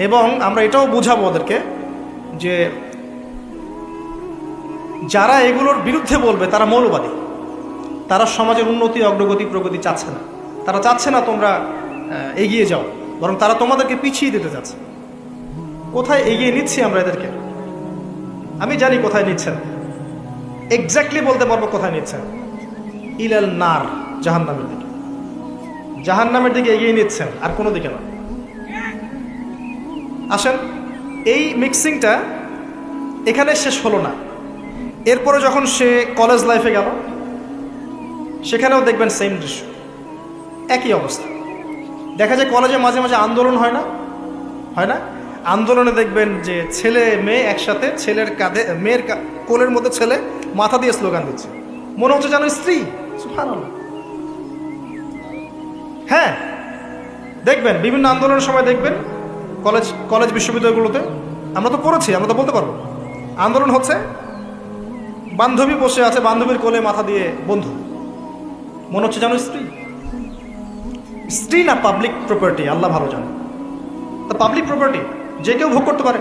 এবং আমরা এটাও বুঝাবো ওদেরকে যে যারা এগুলোর বিরুদ্ধে বলবে তারা মৌলবাদী, তারা সমাজের উন্নতি, অগ্রগতি, প্রগতি চাচ্ছে না। তারা চাচ্ছে না তোমরা এগিয়ে যাও, বরং তারা তোমাদেরকে পিছিয়ে দিতে চাচ্ছে। কোথায় এগিয়ে নিচ্ছি আমরা এদেরকে? আমি জানি কোথায় নিচ্ছেন, এক্স্যাক্টলি বলতে পারবো কোথায় নিচ্ছেন। ইলাল নার, জাহান্নামের দিকে, জাহান্নামের দিকে এগিয়ে নিচ্ছেন, আর কোনো দিকে না। আসেন, এই মিক্সিংটা এখানে শেষ হলো না। এরপরে যখন সে কলেজ লাইফে গেল, সেখানেও দেখবেন সেম দৃশ্য, একই অবস্থা। দেখা যায় কলেজে মাঝে মাঝে আন্দোলন হয় না, হয় না? আন্দোলনে দেখবেন যে ছেলে মেয়ে একসাথে, ছেলের কাঁধে, মেয়ের কোলের মধ্যে ছেলে মাথা দিয়ে স্লোগান দিচ্ছে, মনে হচ্ছে যেন স্ত্রী। সুবহানাল্লাহ। হ্যাঁ, দেখবেন বিভিন্ন আন্দোলনের সময় দেখবেন কলেজ বিশ্ববিদ্যালয়গুলোতে, আমরা তো পড়েছি, আমরা তো বলতে পারবো, আন্দোলন হচ্ছে, বান্ধবী বসে আছে, বান্ধবীর কোলে মাথা দিয়ে বন্ধু, মনে হচ্ছে যেন স্ত্রী। স্ত্রী না পাবলিক প্রপার্টি, আল্লাহ ভালো জানে। তা পাবলিক প্রপার্টি যে কেউ ভোগ করতে পারে।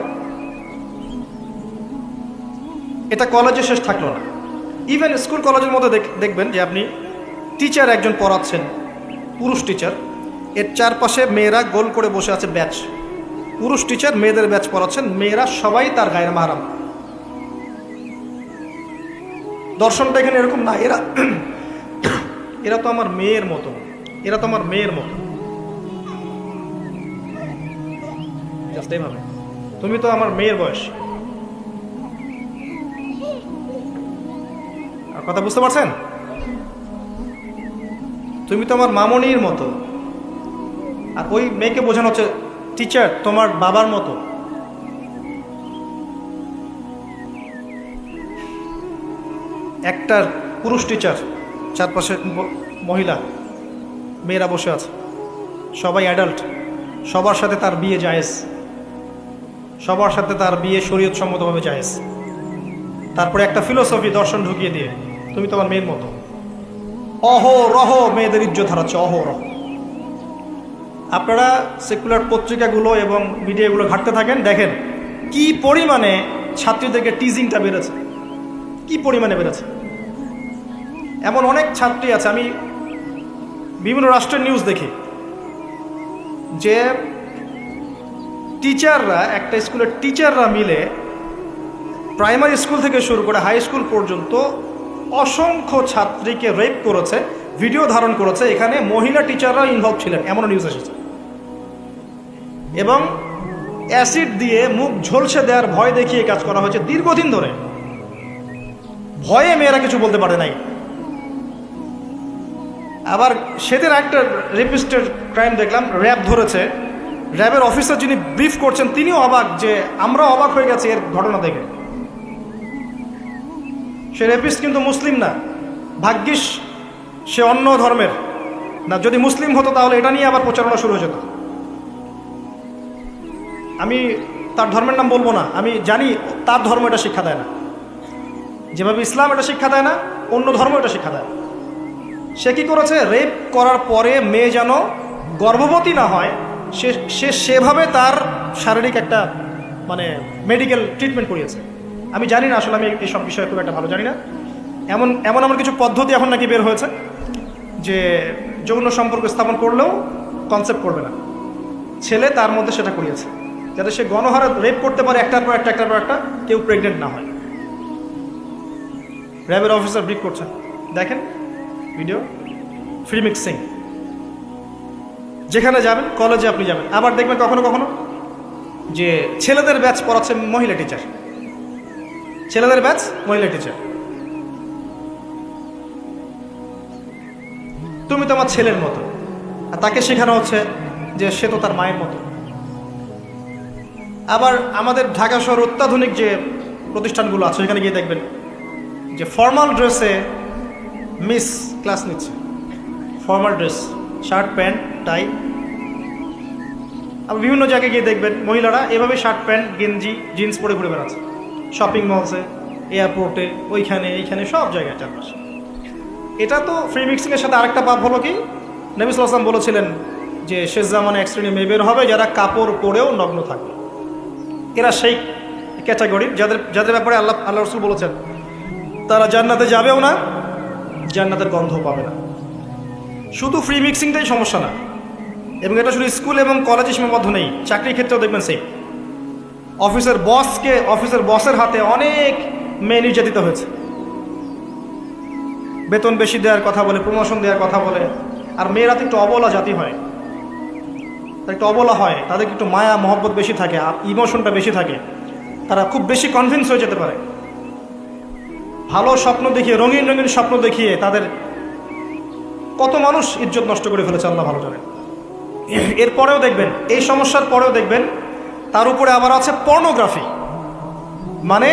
এটা কলেজে শেষ থাকলো না, ইভেন স্কুল কলেজের মধ্যে দেখবেন যে আপনি টিচার একজন পড়াচ্ছেন, পুরুষ টিচার, এর চারপাশে মেয়েরা গোল করে বসে আছে ব্যাচ। পুরুষ টিচার মেয়েদের ব্যাচ পড়াচ্ছেন, মেয়েরা সবাই তার গায়ের মাহরাম। দর্শনটা এখানে এরকম না, এরা তো আমার মেয়ের মতো, এরা তো আমার মেয়ের মতো, জাস্ট এইভাবে, তুমি তো আমার মেয়ের বয়স। আর কথা বুঝতে পারছেন? তুমি তো আমার মামনির মতো। আর ওই মেয়েকে বোঝানো হচ্ছে টিচার তোমার বাবার মতো। একটা পুরুষ টিচার, চারপাশে মহিলা, মেয়েরা বসে আছে, সবাই অ্যাডাল্ট, সবার সাথে তার বিয়ে জায়েজ, সবার সাথে তার বিয়ে শরীয়ত সম্মতভাবে জায়েজ। তারপরে একটা ফিলোসফি, দর্শন ঢুকিয়ে দিয়ে তুমি তোমার মেয়ের মতো। অহরহ মেয়েদের ইজ্জত হারাচ্ছে, অহরহ। আপনারা সেকুলার পত্রিকাগুলো এবং মিডিয়াগুলো ঘাঁটতে থাকেন, দেখেন কি পরিমাণে ছাত্রীদেরকে টিজিংটা বেড়েছে, কি পরিমাণে বেড়েছে। এমন অনেক ছাত্রী আছে, আমি বিভিন্ন রাষ্ট্রের নিউজ দেখি, যে টিচাররা, একটা স্কুলের টিচাররা মিলে প্রাইমারি স্কুল থেকে শুরু করে হাই স্কুল পর্যন্ত অসংখ্য ছাত্রীকে রেপ করেছে, ভিডিও ধারণ করেছে। এখানে মহিলা টিচাররা ইনভলভ ছিলেন, এমনও নিউজ এসেছে। এবং অ্যাসিড দিয়ে মুখ ঝলসে দেওয়ার ভয় দেখিয়ে কাজ করা হয়েছে দীর্ঘদিন ধরে। ভয়ে মেয়েরা কিছু বলতে পারে নাই। আবার সেদিন একটা রেপিস্টের ক্রাইম দেখলাম, র্যাব ধরেছে, র্যাবের অফিসার যিনি ব্রিফ করছেন তিনিও অবাক, যে আমরা অবাক হয়ে গেছি এর ঘটনা দেখে। সে রেপিস্ট কিন্তু মুসলিম না, ভাগ্যিস সে অন্য ধর্মের না, যদি মুসলিম হতো তাহলে এটা নিয়ে আবার প্রচারণা শুরু হয়ে যেত। আমি তার ধর্মের নাম বলবো না, আমি জানি তার ধর্ম এটা শিক্ষা দেয় না, যেভাবে ইসলাম এটা শিক্ষা দেয় না, অন্য ধর্ম এটা শিক্ষা দেয়। সে কি করেছে, রেপ করার পরে মেয়ে যেন গর্ভবতী না হয়, সে সেভাবে তার শারীরিক একটা মেডিকেল ট্রিটমেন্ট করিয়েছে। আমি জানি না, আসলে আমি এইসব বিষয়ে খুব একটা ভালো জানি না। এমন কিছু পদ্ধতি এখন নাকি বের হয়েছে যে যৌন সম্পর্ক স্থাপন করলেও কনসেপ্ট করবে না, ছেলে তার মধ্যে সেটা করিয়েছে, যাতে সে গণহারে রেপ করতে পারে, একটার পর একটা, কেউ প্রেগনেন্ট না হয়। র্যাবের অফিসার ব্রিফ করছেন, দেখেন ভিডিও, ফ্রি মিক্সিং। যেখানে যাবেন, কলেজে আপনি যাবেন, আবার দেখবেন কখনো কখনো যে ছেলেদের ব্যাচ পড়াচ্ছে মহিলা টিচার, ছেলেদের ব্যাচ মহিলা টিচার। তুমি তো আমার ছেলের মতো, আর তাকে শেখানো হচ্ছে যে সে তো তার মায়ের মতো। আবার আমাদের ঢাকা শহর অত্যাধুনিক যে প্রতিষ্ঠানগুলো আছে সেখানে গিয়ে দেখবেন যে ফর্মাল ড্রেসে মিস ক্লাস নিচ্ছে, formal dress, shirt pant tie. আবার বিভিন্ন জায়গায় গিয়ে দেখবেন মহিলারা এভাবে শার্ট প্যান্ট গেঞ্জি জিন্স পরে ঘুরে বেড়াচ্ছে, শপিং মলসে, এয়ারপোর্টে, ওইখানে এইখানে সব জায়গায় চারপাশে। এটা তো ফ্রি মিক্সিংয়ের সাথে আরেকটা পাপ হলো কি, নবী সাল্লাল্লাহু আলাইহি ওয়াসাল্লাম বলেছিলেন যে শেষ জামানে এক শ্রেণী মেয়ে বের হবে যারা কাপড় পরেও নগ্ন থাকবে। এরা সেই ক্যাটাগরি যাদের ব্যাপারে আল্লাহ রাসূল বলেছেন তারা জান্নাতে যাবেও না, জান্নাতের গন্ধ পাবে না। শুধু ফ্রি মিক্সিংটাই সমস্যা না, এবং এটা শুধু স্কুল এবং কলেজে সীমাবদ্ধ নেই, চাকরির ক্ষেত্রেও দেখবেন সেই অফিসের বসের হাতে অনেক মেয়ে নির্যাতিত হয়েছে। বেতন বেশি দেওয়ার কথা বলে, প্রমোশন দেওয়ার কথা বলে। আর মেয়েরা তো একটু অবলা জাতি হয়, একটু অবলা হয়, তাদের একটু মায়া মহব্বত বেশি থাকে, ইমোশনটা বেশি থাকে, তারা খুব বেশি কনভিন্স হয়ে যেতে পারে। ভালো স্বপ্ন দেখিয়ে, রঙিন রঙিন স্বপ্ন দেখিয়ে তাদের কত মানুষ ইজ্জত নষ্ট করে ফেলেছে আল্লাহ ভালো জানেন। এরপরেও দেখবেন, এই সমস্যার পরেও দেখবেন তার উপরে আবার আছে পর্নোগ্রাফি। মানে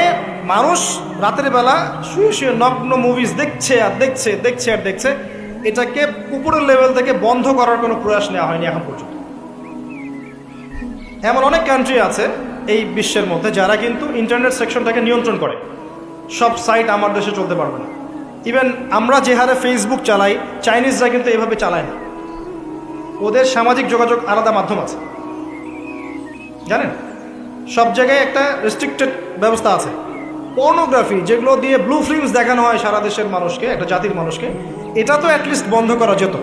মানুষ রাতের বেলা শুয়ে শুয়ে নগ্ন মুভিজ দেখছে আর দেখছে, দেখছে আর দেখছে। এটাকে উপরের লেভেল থেকে বন্ধ করার কোনো প্রয়াস নেওয়া হয়নি এখন পর্যন্ত। এমন অনেক কান্ট্রি আছে এই বিশ্বের মধ্যে যারা কিন্তু ইন্টারনেট সেকশনটাকে নিয়ন্ত্রণ করে। সব সাইট আমার দেশে চলতে পারবে না। ইভেন আমরা যে হারে ফেসবুক চালাই, চাইনিজরা কিন্তু এভাবে চালায় না। ওদের সামাজিক যোগাযোগ আলাদা মাধ্যম আছে, জানেন, সব জায়গায় একটা রেস্ট্রিক্টেড ব্যবস্থা আছে। পর্নোগ্রাফি যেগুলো দিয়ে ব্লু ফিল্মস দেখানো হয় সারা দেশের মানুষকে, একটা জাতির মানুষকে, এটা তো অ্যাটলিস্ট বন্ধ করা যেত।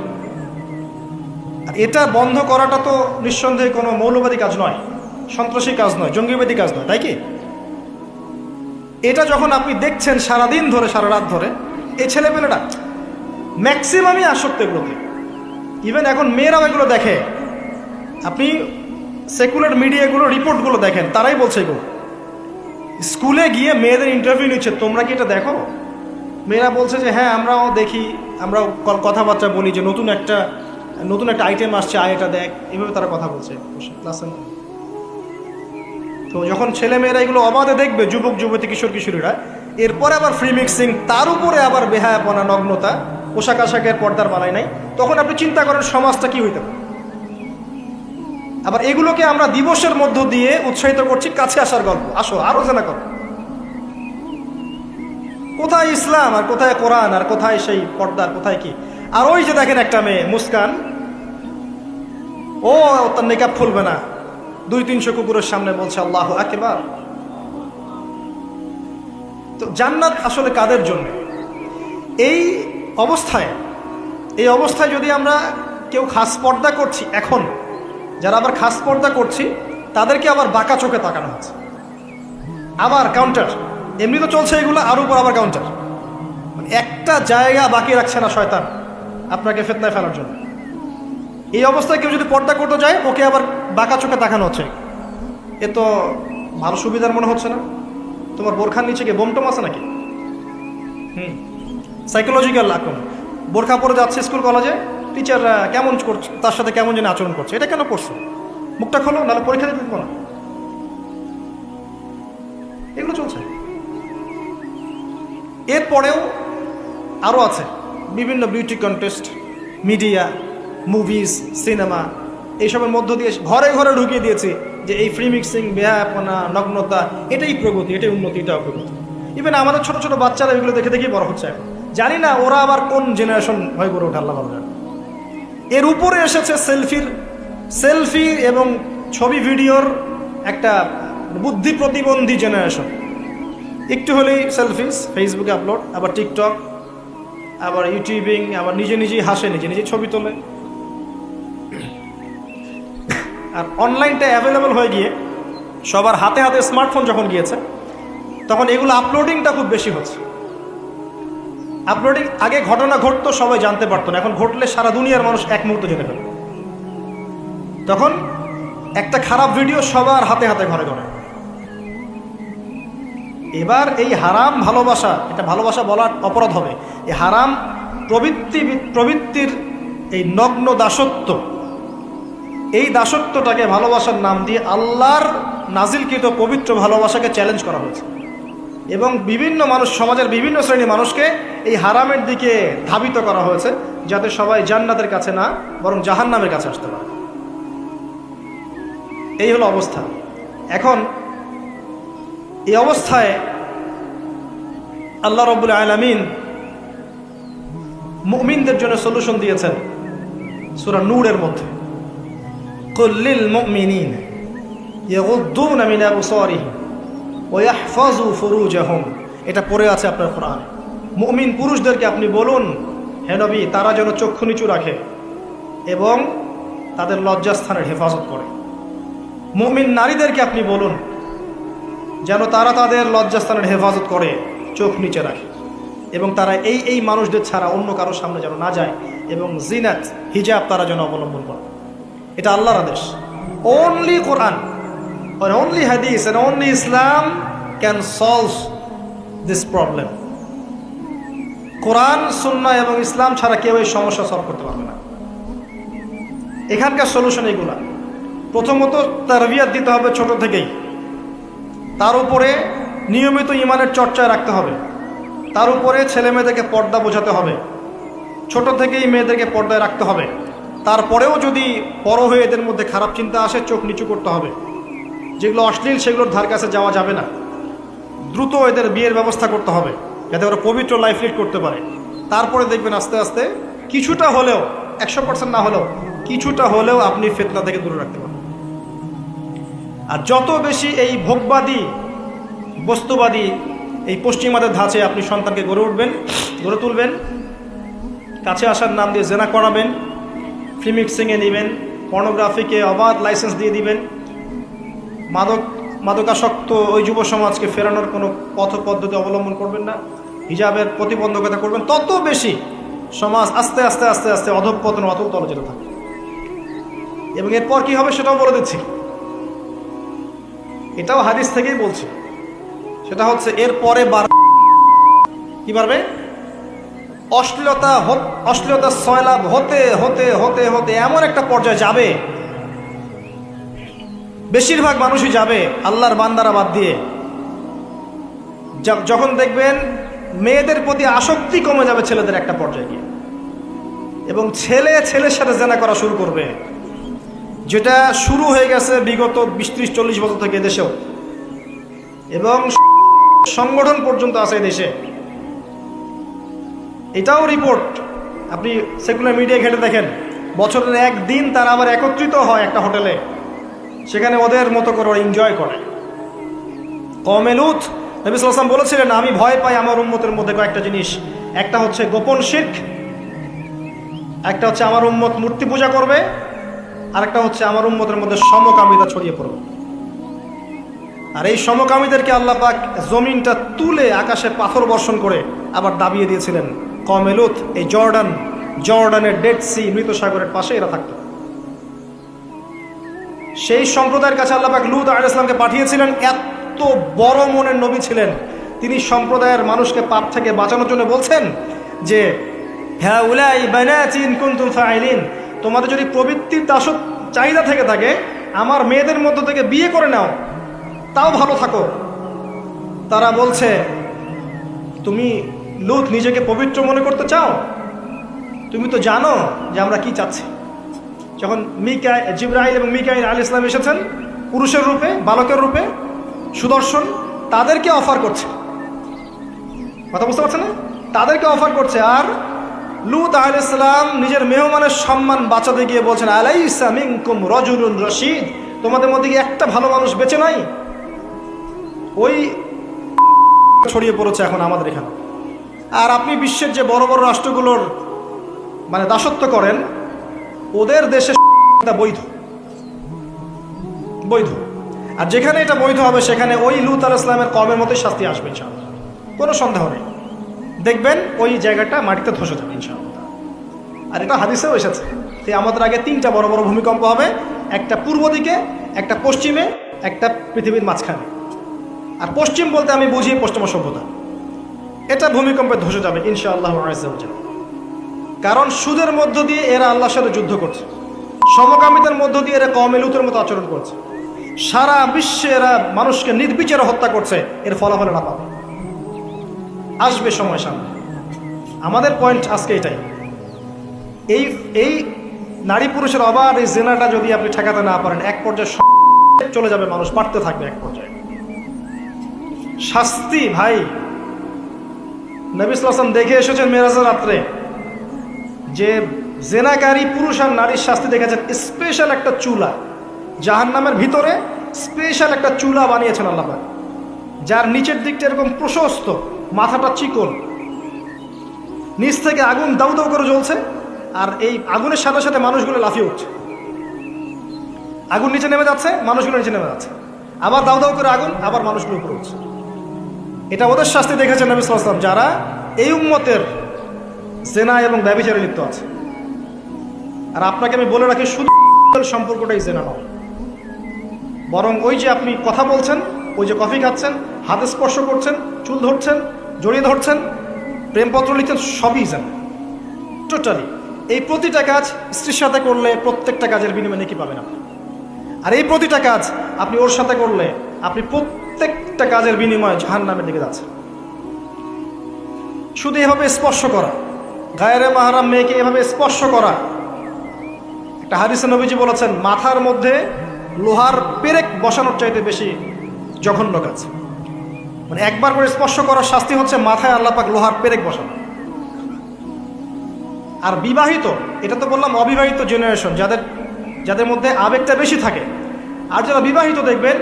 আর এটা বন্ধ করাটা তো নিঃসন্দেহে কোনো মৌলবাদী কাজ নয়, সন্ত্রাসী কাজ নয়, জঙ্গিবাদী কাজ নয়, তাই কি? এটা যখন আপনি দেখছেন সারাদিন ধরে, সারা রাত ধরে, এই ছেলেপেলেরা ম্যাক্সিমামই আসক্ত এগুলোতে। ইভেন এখন মেয়েরাও এগুলো দেখে। আপনি সেকুলার মিডিয়াগুলো রিপোর্টগুলো দেখেন, তারাই বলছে এগুলো। স্কুলে গিয়ে মেয়েদের ইন্টারভিউ নিচ্ছে, তোমরা কি এটা দেখো? মেয়েরা বলছে যে হ্যাঁ আমরাও দেখি, আমরাও কথাবার্তা বলি যে নতুন একটা আইটেম আসছে, এটা দেখ, এভাবে তারা কথা বলছে ক্লাসে। তো যখন ছেলে মেয়েরা এগুলো অবাধে দেখবে, যুবক যুবতী কিশোর কিশোরীরা, এরপরে আবার ফ্রি মিক্সিং, তার উপরে আবার বেহায়াপনা, নগ্নতা, পোশাক আশাকের পর্দার বানাই নাই, তখন আপনি চিন্তা করেন সমাজটা কি হইতে পারে। আবার এগুলোকে আমরা দিবসের মধ্য দিয়ে উৎসাহিত করছি, কাছে আসার গল্প, আসো আরো জানা করো। কোথায় ইসলাম আর কোথায় কোরআন আর কোথায় সেই পর্দার, কোথায় কি? আর ওই যে দেখেন একটা মেয়ে মুস্কান, ও তার নেকাব খুলবে না, 200-300 কুকুরের সামনে বলছে আল্লাহু আকবার। তো জান্নাত আসলে কাদের জন্য? এই অবস্থায় যদি আমরা কেউ খাস পর্দা করছি, এখন যারা আবার খাস পর্দা করছি তাদেরকে আবার বাঁকা চোখে তাকানো হচ্ছে, আবার কাউন্টার। এমনি তো চলছে এগুলো, আর উপর আবার কাউন্টার। একটা জায়গা বাকি রাখছে না শয়তান আপনাকে ফিতনায় ফেলার জন্য। এই অবস্থায় কেউ যদি পর্দা করতে যায়, ওকে আবার বাঁকা চোখে তাকানো হচ্ছে। এ তো ভালো সুবিধার মনে হচ্ছে না। তোমার বোরখার নিচে কি বোমটম আছে নাকি? সাইকোলজিক্যাল আক্রমণ। বোরখা পরে যাচ্ছে স্কুল কলেজে, টিচাররা কেমন করছে, তার সাথে কেমন যেন আচরণ করছে। এটা কেন করছো? মুখটা খোলো, নাহলে পরীক্ষা দিতে দেবো না। এগুলো চলছে। এরপরেও আরও আছে বিভিন্ন beauty contest, media, movies, cinema, এইসবের মধ্য দিয়ে ঘরে ঘরে ঢুকিয়ে দিয়েছে যে এই ফ্রি মিক্সিং, বেহায়াপনা, নগ্নতা, এটাই প্রগতি, এটাই উন্নতি, এটা অগ্রগতি। ইভেন আমাদের ছোট ছোট বাচ্চারা এগুলো দেখে দেখেই বড় হচ্ছে। এখন জানি না ওরা আবার কোন জেনারেশন হয়ে গড়ে ওঠে, আল্লাহ ভালো জানে। এর উপরে এসেছে সেলফি এবং ছবি ভিডিওর একটা বুদ্ধি প্রতিবন্ধী জেনারেশন। একটু হলেই সেলফিস, ফেসবুকে আপলোড, আবার টিকটক, আবার ইউটিউবিং, আবার নিজে নিজেই হাসে, নিজে নিজে ছবি তোলে। আর অনলাইনটা অ্যাভেলেবল হয়ে গিয়ে সবার হাতে হাতে স্মার্টফোন যখন গিয়েছে, তখন এগুলো আপলোডিংটা খুব বেশি হচ্ছে। আপলোডিং, আগে ঘটনা ঘটতো সবাই জানতে পারতো না, এখন ঘটলে সারা দুনিয়ার মানুষ এক মুহূর্তে জেনে ফেলে। তখন একটা খারাপ ভিডিও সবার হাতে হাতে, ঘরে ঘরে। এবার এই হারাম ভালোবাসা, এটা ভালোবাসা বলার অপরাধ হবে, এই হারাম প্রবৃত্তির এই নগ্ন দাসত্ব, এই দাসত্বটাকে ভালোবাসার নাম দিয়ে আল্লাহর নাজিলকৃত পবিত্র ভালোবাসাকে চ্যালেঞ্জ করা হয়েছে এবং বিভিন্ন মানুষ, সমাজের বিভিন্ন শ্রেণীর মানুষকে এই হারামের দিকে ধাবিত করা হয়েছে, যাতে সবাই জান্নাতের কাছে না বরং জাহান্নামের কাছে আসতে পারে। এই হলো অবস্থা। এখন এই অবস্থায় আল্লাহ রাব্বুল আলামিন মুমিনদের জন্য সলিউশন দিয়েছেন সূরা নূরের মধ্যে, কুল লিল মুমিনিন ইয়াগুদ্দুনা মিন আবসারিহিম ওয়া ইয়াহফাযু ফুরুজাহুম। এটা পড়ে আছে আপনার কোরআনে। মুমিন পুরুষদেরকে আপনি বলুন, হে নবী, তারা যেন চক্ষু নিচু রাখে এবং তাদের লজ্জাস্থানের হেফাজত করে। মুমিন নারীদেরকে আপনি বলুন যেন তারা তাদের লজ্জাস্থানের হেফাজত করে, চোখ নিচে রাখে এবং তারা এই মানুষদের ছাড়া অন্য কারোর সামনে যেন না যায় এবং জিনাত, হিজাব তারা যেন অবলম্বন করে। এটা আল্লাহর আদেশ। Only Quran, only hadith and only Islam can solve this problem. কোরআন, সুন্নাহ এবং ইসলাম ছাড়া কেউ এই সমস্যা সলভ করতে পারবে না। এখানকার সলিউশন এইগুলা। প্রথমত তারবিয়াত দিতে হবে ছোট থেকেই, তার উপরে নিয়মিত ইমানের চর্চায় রাখতে হবে, তার উপরে ছেলে মেয়েদেরকে পর্দা বোঝাতে হবে, ছোট থেকেই মেয়েদেরকে পর্দায় রাখতে হবে। তারপরেও যদি বড় হয়ে এদের মধ্যে খারাপ চিন্তা আসে, চোখ নিচু করতে হবে। যেগুলো অশ্লীল সেগুলোর ধার কাছে যাওয়া যাবে না। দ্রুত এদের বিয়ের ব্যবস্থা করতে হবে যাতে ওরা পবিত্র লাইফ লিড করতে পারে। তারপরে দেখবেন আস্তে আস্তে কিছুটা হলেও, 100% না হলেও কিছুটা হলেও আপনি ফিতনা থেকে দূরে রাখতে পারবেন। আর যত বেশি এই ভোগবাদী, বস্তুবাদী, এই পশ্চিমাদের ধাঁচে আপনি সন্তানকে গড়ে তুলবেন, কাছে আসার নাম দিয়ে জেনা করাবেন, ফ্রি মিক্সিংয়ে নেবেন, পর্নোগ্রাফিকে অবাধ লাইসেন্স দিয়ে দিবেন, মাদকাসক্ত ওই যুব সমাজকে ফেরানোর কোনো পথ পদ্ধতি অবলম্বন করবেন না, হিজাবের প্রতিবন্ধকতা করবেন, তত বেশি সমাজ আস্তে আস্তে আস্তে আস্তে অধঃপতন, অতল তলে যেতে থাকবে। এবং এরপর কি হবে সেটাও বলে দিচ্ছি, এটাও হাদিস থেকেই বলছি। সেটা হচ্ছে এরপরে কি পারবে, অশ্লীলতা সয়লাভ হতে হতে হতে হতে এমন একটা পর্যায়ে যাবে, বেশিরভাগ মানুষই যাবে আল্লাহর বান্দারা বাদ দিয়ে, যখন দেখবেন মেয়েদের প্রতি আসক্তি কমে যাবে ছেলেদের একটা পর্যায়ে গিয়ে, এবং ছেলের সাথে জেনা করা শুরু করবে, যেটা শুরু হয়ে গেছে বিগত 20-30-40 বছর থেকে দেশেও, এবং সংগঠন পর্যন্ত আছে দেশে। এটাও রিপোর্ট, আপনি সেকুলার মিডিয়া ঘেটে দেখেন, বছরের একদিন তারা আবার একত্রিত হয় একটা হোটেলে, সেখানে ওদের মতো করে ওরা এনজয় করে। কওমে লূত, নবী সাল্লাল্লাহু আলাইহি ওয়াসাল্লাম বলেছিলেন, আমি ভয় পাই আমার উম্মতের মধ্যে কয়েকটা জিনিস। একটা হচ্ছে গোপন শিরক, একটা হচ্ছে আমার উম্মত মূর্তি পূজা করবে, আর একটা হচ্ছে আমার উম্মতের মধ্যে সমকামিতা ছড়িয়ে পড়বে। আর এই সমকামীদেরকে আল্লাহ পাক জমিনটা তুলে আকাশে পাথর বর্ষণ করে আবার দাবিয়ে দিয়েছিলেন। কওমে লূত এই জর্ডানের ডেড সি, মৃত সাগরের পাশে এরা থাকত। সেই সম্প্রদায়ের কাছে আল্লাহ পাক লূত আলাইহিস সালামকে পাঠিয়েছিলেন। এত বড় মনের নবী ছিলেন তিনি, সম্প্রদায়ের মানুষকে পাপ থেকে বাঁচানোর জন্য বলছেন যে হ্যাঁ উলাই বানাতি ইন কুনতুম ফাইলিন, তোমাদের যদি প্রবৃত্তির চাহিদা থেকে থাকে আমার মেয়েদের মধ্য থেকে বিয়ে করে নাও, তাও ভালো থাকো। তারা বলছে, তুমি লূত নিজেকে পবিত্র মনে করতে চাও? তুমি তো জানো যে আমরা কি চাচ্ছি। যখন জিবরাইল এবং মিকাইল আলাইহিস সালাম এসেছেন পুরুষের রূপে, বালকের রূপে, সুদর্শন, তাদেরকে অফার করছে, কথা বুঝতে পারছেন না? তাদেরকে অফার করছে। আর লূত আলাইহিস সালাম নিজের মেহমানের সম্মান বাঁচাতে গিয়ে বলছেন, আলাইসা মিনকুম রাজুলুন রাশীদ, তোমাদের মধ্যে কি একটা ভালো মানুষ বেঁচে নাই? ওই ছড়িয়ে পড়েছে এখন আমাদের এখানে। আর আপনি বিশ্বের যে বড় বড় রাষ্ট্রগুলোর মানে দাসত্ব করেন, ওদের দেশে এটা বৈধ। আর যেখানে এটা বৈধ হবে সেখানে ওই লূত আলাইহিস সালামের কওমের মতোই শাস্তি আসবে ইনশাআল্লাহ, কোনো সন্দেহ নেই। দেখবেন ওই জায়গাটা মাটিতে ধসে যাবে ইনশাআল্লাহ। আর এটা হাদিসেও এসেছে যে আমাদের আগে 3টা বড় বড় ভূমিকম্প হবে, একটা পূর্ব দিকে, একটা পশ্চিমে, একটা পৃথিবীর মাঝখানে। আর পশ্চিম বলতে আমি বুঝি পশ্চিমা সভ্যতা। এটা ভূমিকম্পে ধসে যাবে ইনশাআল্লাহ আযজা ওয়া জাল্লা। কারণ সুদের মধ্য দিয়ে এরা আল্লাহর সাথে যুদ্ধ করছে, সমকামীদের মধ্য দিয়ে এরা কওমে লূতের মতো আচরণ করছে। সারা বিশ্বে এরা মানুষকে নির্বিচারে হত্যা করছে, এর ফলাফল এরা পাবে। আসবে সময় সামনে। আমাদের পয়েন্ট আজকে এটাই, এই এই নারী পুরুষের অবাধ এই জেনাটা যদি আপনি ঠেকাতে না পারেন, এক পর্যায়ে চলে যাবে, মানুষ বাড়তে থাকবে এক পর্যায়ে। শাস্তি ভাই, নবী সাল্লাল্লাহু আলাইহি ওয়াসাল্লাম দেখে এসেছেন মেরাজের রাত্রে যে জেনাকারী পুরুষ আর নারীর শাস্তি দেখেছেন। স্পেশাল একটা চুলা জাহান্নামের ভিতরে, স্পেশাল একটা চুলা বানিয়েছেন আল্লাহ পাক, যার নিচের দিকটা এরকম প্রশস্ত, মাথাটা চিকন, নিচ থেকে আগুন দাউ দাউ করে জ্বলছে, আর এই আগুনের সাথে সাথে মানুষগুলো লাফিয়ে উঠছে। আগুন নিচে নেমে যাচ্ছে, মানুষগুলো নিচে নেমে যাচ্ছে, আবার দাউ দাউ করে আগুন, আবার মানুষগুলো উপরে উঠছে। এটা ওদের শাস্তি দেখেছেন নবী সাল্লাল্লাহু আলাইহি ওয়াসাল্লাম, যারা এই উম্মতের জেনা এবং ব্যভিচারে লিপ্ত আছে। আর আপনাকে আমি বলে রাখি, শুধু সম্পর্কটাই জেনা নয়, বরং ওই যে আপনি কথা বলছেন, ওই যে কফি খাচ্ছেন, হাতে স্পর্শ করছেন, চুল ধরছেন, জড়িয়ে ধরছেন, প্রেমপত্র লিখছেন, সবই জেনা টোটালি। এই প্রতিটা কাজ স্ত্রীর সাথে করলে প্রত্যেকটা কাজের বিনিময়ে নেকি পাবেন আপনি। আর এই প্রতিটা কাজ আপনি ওর সাথে করলে আপনি প্রত্যেকটা কাজের বিনিময়ে জাহান্নামের দিকে যাচ্ছেন। শুধু এভাবে স্পর্শ করা, গায়েরে মাহরাম মেয়েকে এভাবে স্পর্শ করা, একটা হাদিসে নবীজি বলেছেন মাথার মধ্যে লোহার পেরেক বসানোর চাইতে বেশি জঘন্য কাজ। মানে একবার করে স্পর্শ করার শাস্তি হচ্ছে মাথায় আল্লাহ পাক লোহার পেরেক বসানো। আর বিবাহিত, এটা তো বললাম অবিবাহিত জেনারেশন, যাদের মধ্যে আবেগটা বেশি থাকে। আর যারা বিবাহিত দেখবেন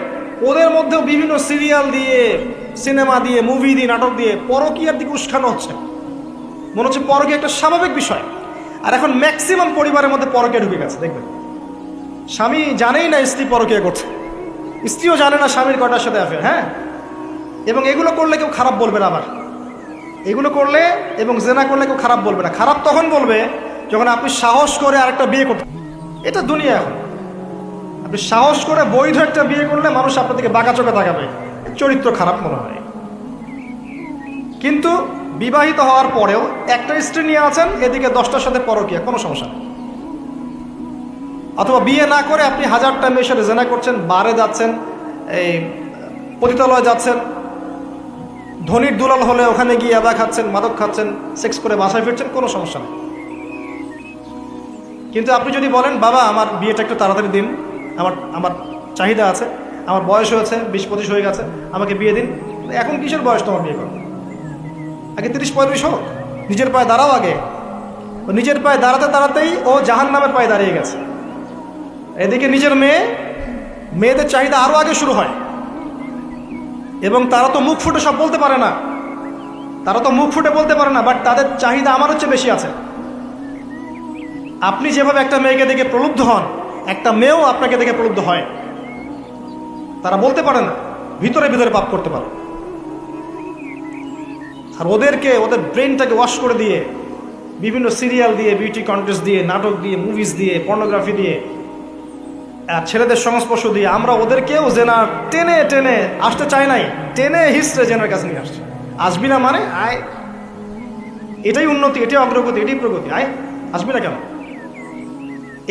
ওদের মধ্যেও বিভিন্ন সিরিয়াল দিয়ে, সিনেমা দিয়ে, মুভি দিয়ে, নাটক দিয়ে পরকীয়ার দিকে উস্কানো হচ্ছে। মনে হচ্ছে পরকীয়া একটা স্বাভাবিক বিষয়। আর এখন ম্যাক্সিমাম পরিবারের মধ্যে পরকীয়া ঢুকে গেছে। দেখবেন স্বামী জানেই না স্ত্রী পরকীয়া করছে, স্ত্রীও জানে না স্বামীর কটার সাথে অ্যাফেয়ার। হ্যাঁ, এবং এগুলো করলে কেউ খারাপ বলবে না। আবার এগুলো করলে এবং জেনা করলে কেউ খারাপ বলবে না। খারাপ তখন বলবে যখন আপনি সাহস করে আরেকটা বিয়ে করতে। এটা দুনিয়া। এখন আপনি সাহস করে বৈধ একটা বিয়ে করলে মানুষ আপনার দিকে বাঁকা চোখে তাকাবে, চরিত্র খারাপ মনে হয়। কিন্তু বিবাহিত হওয়ার পরেও একটা স্ত্রী নিয়ে আছেন, এদিকে 10টার সাথে পরকীয়া, কোনো সমস্যা নেই। অথবা বিয়ে না করে আপনি 1000টা মেয়ের সাথে জেনা করছেন, বারে যাচ্ছেন, এই পতিতালয়ে যাচ্ছেন, ধনির দুলাল হলে ওখানে গিয়ে ইয়াবা খাচ্ছেন, মাদক খাচ্ছেন, সেক্স করে বাসায় ফিরছেন, কোনো সমস্যা নেই। কিন্তু আপনি যদি বলেন বাবা আমার বিয়েটা একটু তাড়াতাড়ি দিন, আমার চাহিদা আছে, আমার বয়স হয়েছে 20-25 হয়ে গেছে, আমাকে বিয়ে দিন। এখন কিসের বয়স তোমার বিয়ে করো? আগে 30-35 হোক, নিজের পায়ে দাঁড়াও। আগে ও নিজের পায়ে দাঁড়াতে দাঁড়াতেই ও জাহান্নামের পায়ে দাঁড়িয়ে গেছে। এদিকে নিজের মেয়েদের চাহিদা আরও আগে শুরু হয়, এবং তারা তো মুখ ফুটে সব বলতে পারে না, বাট তাদের চাহিদা আমার হচ্ছে বেশি আছে। আপনি যেভাবে একটা মেয়েকে দেখে প্রলুব্ধ হন, একটা মেয়েও আপনাকে দেখে প্রলুব্ধ হয়। তারা বলতে পারে না, ভিতরে ভিতরে পাপ করতে পারে। আর ওদের ব্রেনটাকে ওয়াশ করে দিয়ে, বিভিন্ন সিরিয়াল দিয়ে, বিউটি কন্টেস্ট দিয়ে, নাটক দিয়ে, মুভিজ দিয়ে, পর্নোগ্রাফি দিয়ে, আর ছেলেদের সংস্পর্শ দিয়ে আমরা ওদেরকেও জেনা টেনে টেনে আসতে চাই নাই, টেনে হিস্ট্রে জেনার কাছে নিয়ে আসছে। আসবি না মানে আয়, এটাই উন্নতি, এটাই অগ্রগতি, এটাই প্রগতি, আয় আসবি না কেন?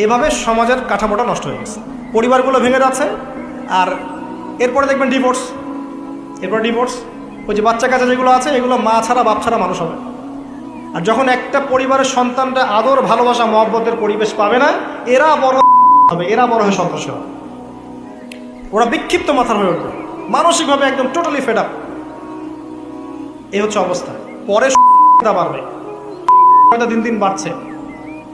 এভাবে সমাজের কাঠামোটা নষ্ট হয়ে গেছে, পরিবারগুলো ভেঙে যাচ্ছে। আর এরপরে দেখবেন ডিভোর্স, ওই যে বাচ্চা কাচ্চা যেগুলো আছে, এগুলো মা ছাড়া বাপ ছাড়া মানুষ হবে। আর যখন একটা পরিবারের সন্তানটা আদর, ভালোবাসা, মহব্বতের পরিবেশ পাবে না, এরা বড় হয়ে সন্ত্রাস হবে। ওরা বিক্ষিপ্ত মাথার হয়ে উঠবে, মানসিকভাবে একদম টোটালি ফেড আপ। এই হচ্ছে অবস্থা। পরে বাড়বে, দিন দিন বাড়ছে।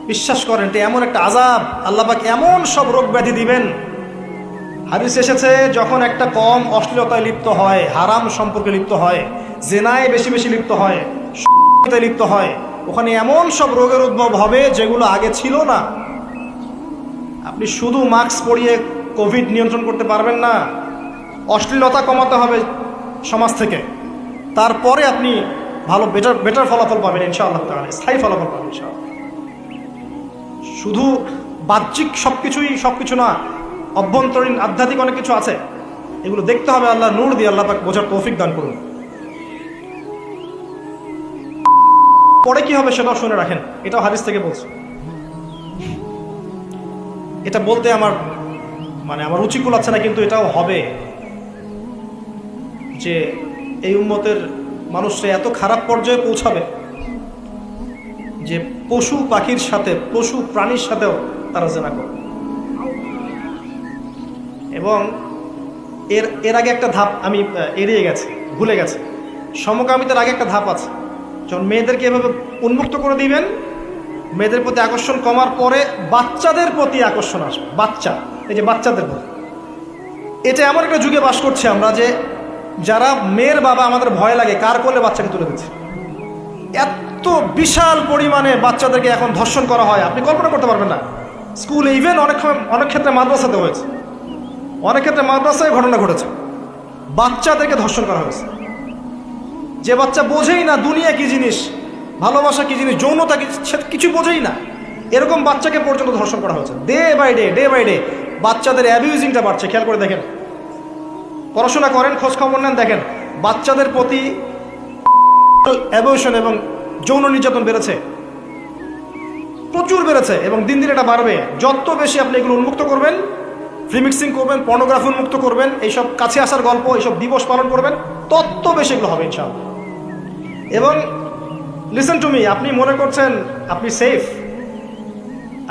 বিশ্বাস করেন এটা এমন একটা আযাব, আল্লাহ পাক এমন সব রোগ ব্যাধি দিবেন। হাদিস এসেছে যখন একটা কম অশ্লীলতায় লিপ্ত হয়, হারাম সম্পর্কে লিপ্ত হয়, জেনায় বেশি বেশি লিপ্ত হয়, লিপ্ত হয়, ওখানে এমন সব রোগের উদ্ভব হবে যেগুলো আগে ছিল না। আপনি শুধু মাস্ক পরিয়ে কোভিড নিয়ন্ত্রণ করতে পারবেন না, অশ্লীলতা কমাতে হবে সমাজ থেকে, তারপরে আপনি ভালো বেটার ফলাফল পাবেন ইনশাআল্লাহ তাআলা, স্থায়ী ফলাফল পাবেন ইনশাআল্লাহ। শুধু বাহ্যিক সবকিছু না, অভ্যন্তরীণ আধ্যাত্মিক অনেক কিছু আছে, এগুলো দেখতে হবে। আল্লাহ নূর দিয়ে আল্লাহ পাক বোঝার তৌফিক দান করুন। পরে কি হবে সেটাও শুনে রাখেন, এটাও হাদিস থেকে বলছে। এটা বলতে আমার মানে আমার রুচি কুলাচ্ছে না, কিন্তু এটাও হবে যে এই উম্মতের মানুষরা এত খারাপ পর্যায়ে পৌঁছাবে যে পশু পাখির সাথে, পশু প্রাণীর সাথেও তারা জেনা করবে। এবং এর আগে একটা ধাপ আমি এড়িয়ে গেছি, ভুলে গেছি। সমকামিতার আগে একটা ধাপ আছে। যখন মেয়েদেরকে এভাবে উন্মুক্ত করে দিবেন, মেয়েদের প্রতি আকর্ষণ কমার পরে বাচ্চাদের প্রতি আকর্ষণ আসবে। বাচ্চা, এই যে বাচ্চাদের প্রতি, এটা এমন একটা যুগে বাস করছে আমরা যে যারা মেয়ের বাবা আমাদের ভয় লাগে কার করলে বাচ্চাকে তুলে দিচ্ছে। এত বিশাল পরিমাণে বাচ্চাদেরকে এখন ধর্ষণ করা হয়, আপনি কল্পনা করতে পারবেন না। স্কুলে, ইভেন অনেক ক্ষেত্রে মাদ্রাসাতে হয়েছে, অনেক ক্ষেত্রে মাদ্রাসায় ঘটনা ঘটেছে, বাচ্চাদেরকে ধর্ষণ করা হয়েছে। যে বাচ্চা বোঝেই না দুনিয়া কি জিনিস, ভালোবাসা কি জিনিস, যৌনতা কি, সে কিছু বোঝেই না, এরকম বাচ্চাকে পর্যন্ত ধর্ষণ করা হয়েছে। ডে বাই ডে বাচ্চাদের অ্যাবিউজিংটা বাড়ছে। খেয়াল করে দেখেন, পড়াশোনা করেন, খোঁজ খবর নেন, দেখেন বাচ্চাদের প্রতি অ্যাবিউশন এবং যৌন নির্যাতন বেড়েছে, প্রচুর বেড়েছে, এবং দিন দিন এটা বাড়বে। যত বেশি আপনি এগুলো উন্মুক্ত করবেন, ফ্রি মিক্সিং করবেন, পর্নোগ্রাফি উন্মুক্ত করবেন, এইসব কাছে আসার গল্প, এইসব দিবস পালন করবেন, তত বেশি এগুলো হবে ইনশাআল্লাহ। এবং লিসেন টু মি, আপনি মনে করছেন আপনি সেফ,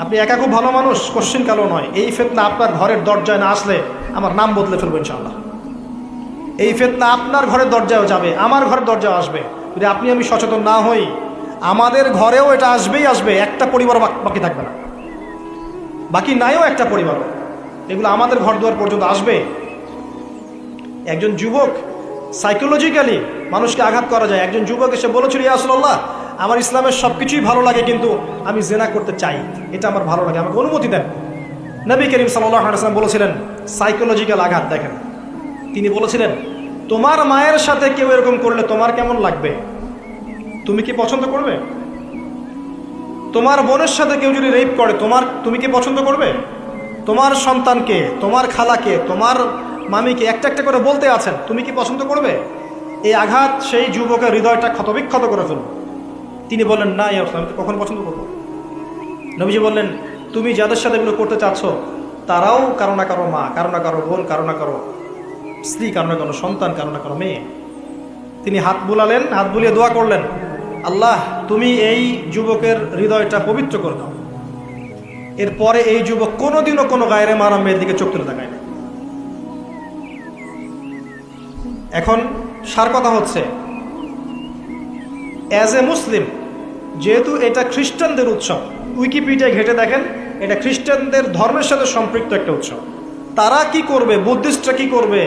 আপনি একা খুব ভালো মানুষ, কোশ্চিন কালো নয়। এই ফিতনা আপনার ঘরের দরজায় না আসলে আমার নাম বদলে ফেলবো ইনশাআল্লাহ। এই ফিতনা আপনার ঘরের দরজায়ও যাবে, আমার ঘরের দরজায় আসবে। যদি আপনি আমি সচেতন না হই, আমাদের ঘরেও এটা আসবেই আসবে। একটা পরিবার বাকি থাকবে না, বাকি নাইও একটা পরিবারও। এগুলো আমাদের ঘর দুয়ার পর্যন্ত আসবে। একজন যুবক, সাইকোলজিক্যালি মানুষকে আঘাত করা যায়। একজন যুবক এসে বলেছিল, ইয়া রাসূলুল্লাহ, আমার ইসলামের সব কিছুই ভালো লাগে, কিন্তু আমি জেনা করতে চাই, এটা আমার ভালো লাগে, আমাকে অনুমতি দেন। নবী করিম সাল্লাল্লাহু আলাইহি ওয়াসাল্লাম বলেছিলেন, সাইকোলজিক্যাল আঘাত দেখেন। তিনি বলেছিলেন, তোমার মায়ের সাথে কেউ এরকম করলে তোমার কেমন লাগবে? তুমি কি পছন্দ করবে? তোমার বোনের সাথে কেউ যদি রেপ করে, তুমি কি পছন্দ করবে? তোমার সন্তানকে, তোমার খালাকে, তোমার মামিকে একটা একটা করে বলতে আছেন, তুমি কি পছন্দ করবে? এই আঘাত সেই যুবকের হৃদয়টা ক্ষতবিক্ষত করে ফেলল। তিনি বললেন, না ইয়া রাসূলুল্লাহ, আমি কখন পছন্দ করবো? নবীজি বললেন, তুমি যাদের সাথে এগুলো করতে চাচ্ছ তারাও কারো না কারো মা, কারো না কারো বোন, কারো না কারো স্ত্রী, কারো না কারো সন্তান, কারো না কারো মেয়ে। তিনি হাত বুলালেন, হাত বুলিয়ে দোয়া করলেন, আল্লাহ তুমি এই যুবকের হৃদয়টা পবিত্র করে দাও। এরপরে এই যুবক কোনোদিনও কোনো গায়রে মারা মেয়ের দিকে চোখ তুলে তাকায় না। এখন সার কথা হচ্ছে, অ্যাজ এ মুসলিম, যেহেতু এটা খ্রিস্টানদের উৎসব, উইকিপিডিয়ায় ঘেটে দেখেন, এটা খ্রিস্টানদের ধর্মের সাথে সম্পৃক্ত একটা উৎসব। তারা কি করবে, বুদ্ধিস্টরা কি করবে,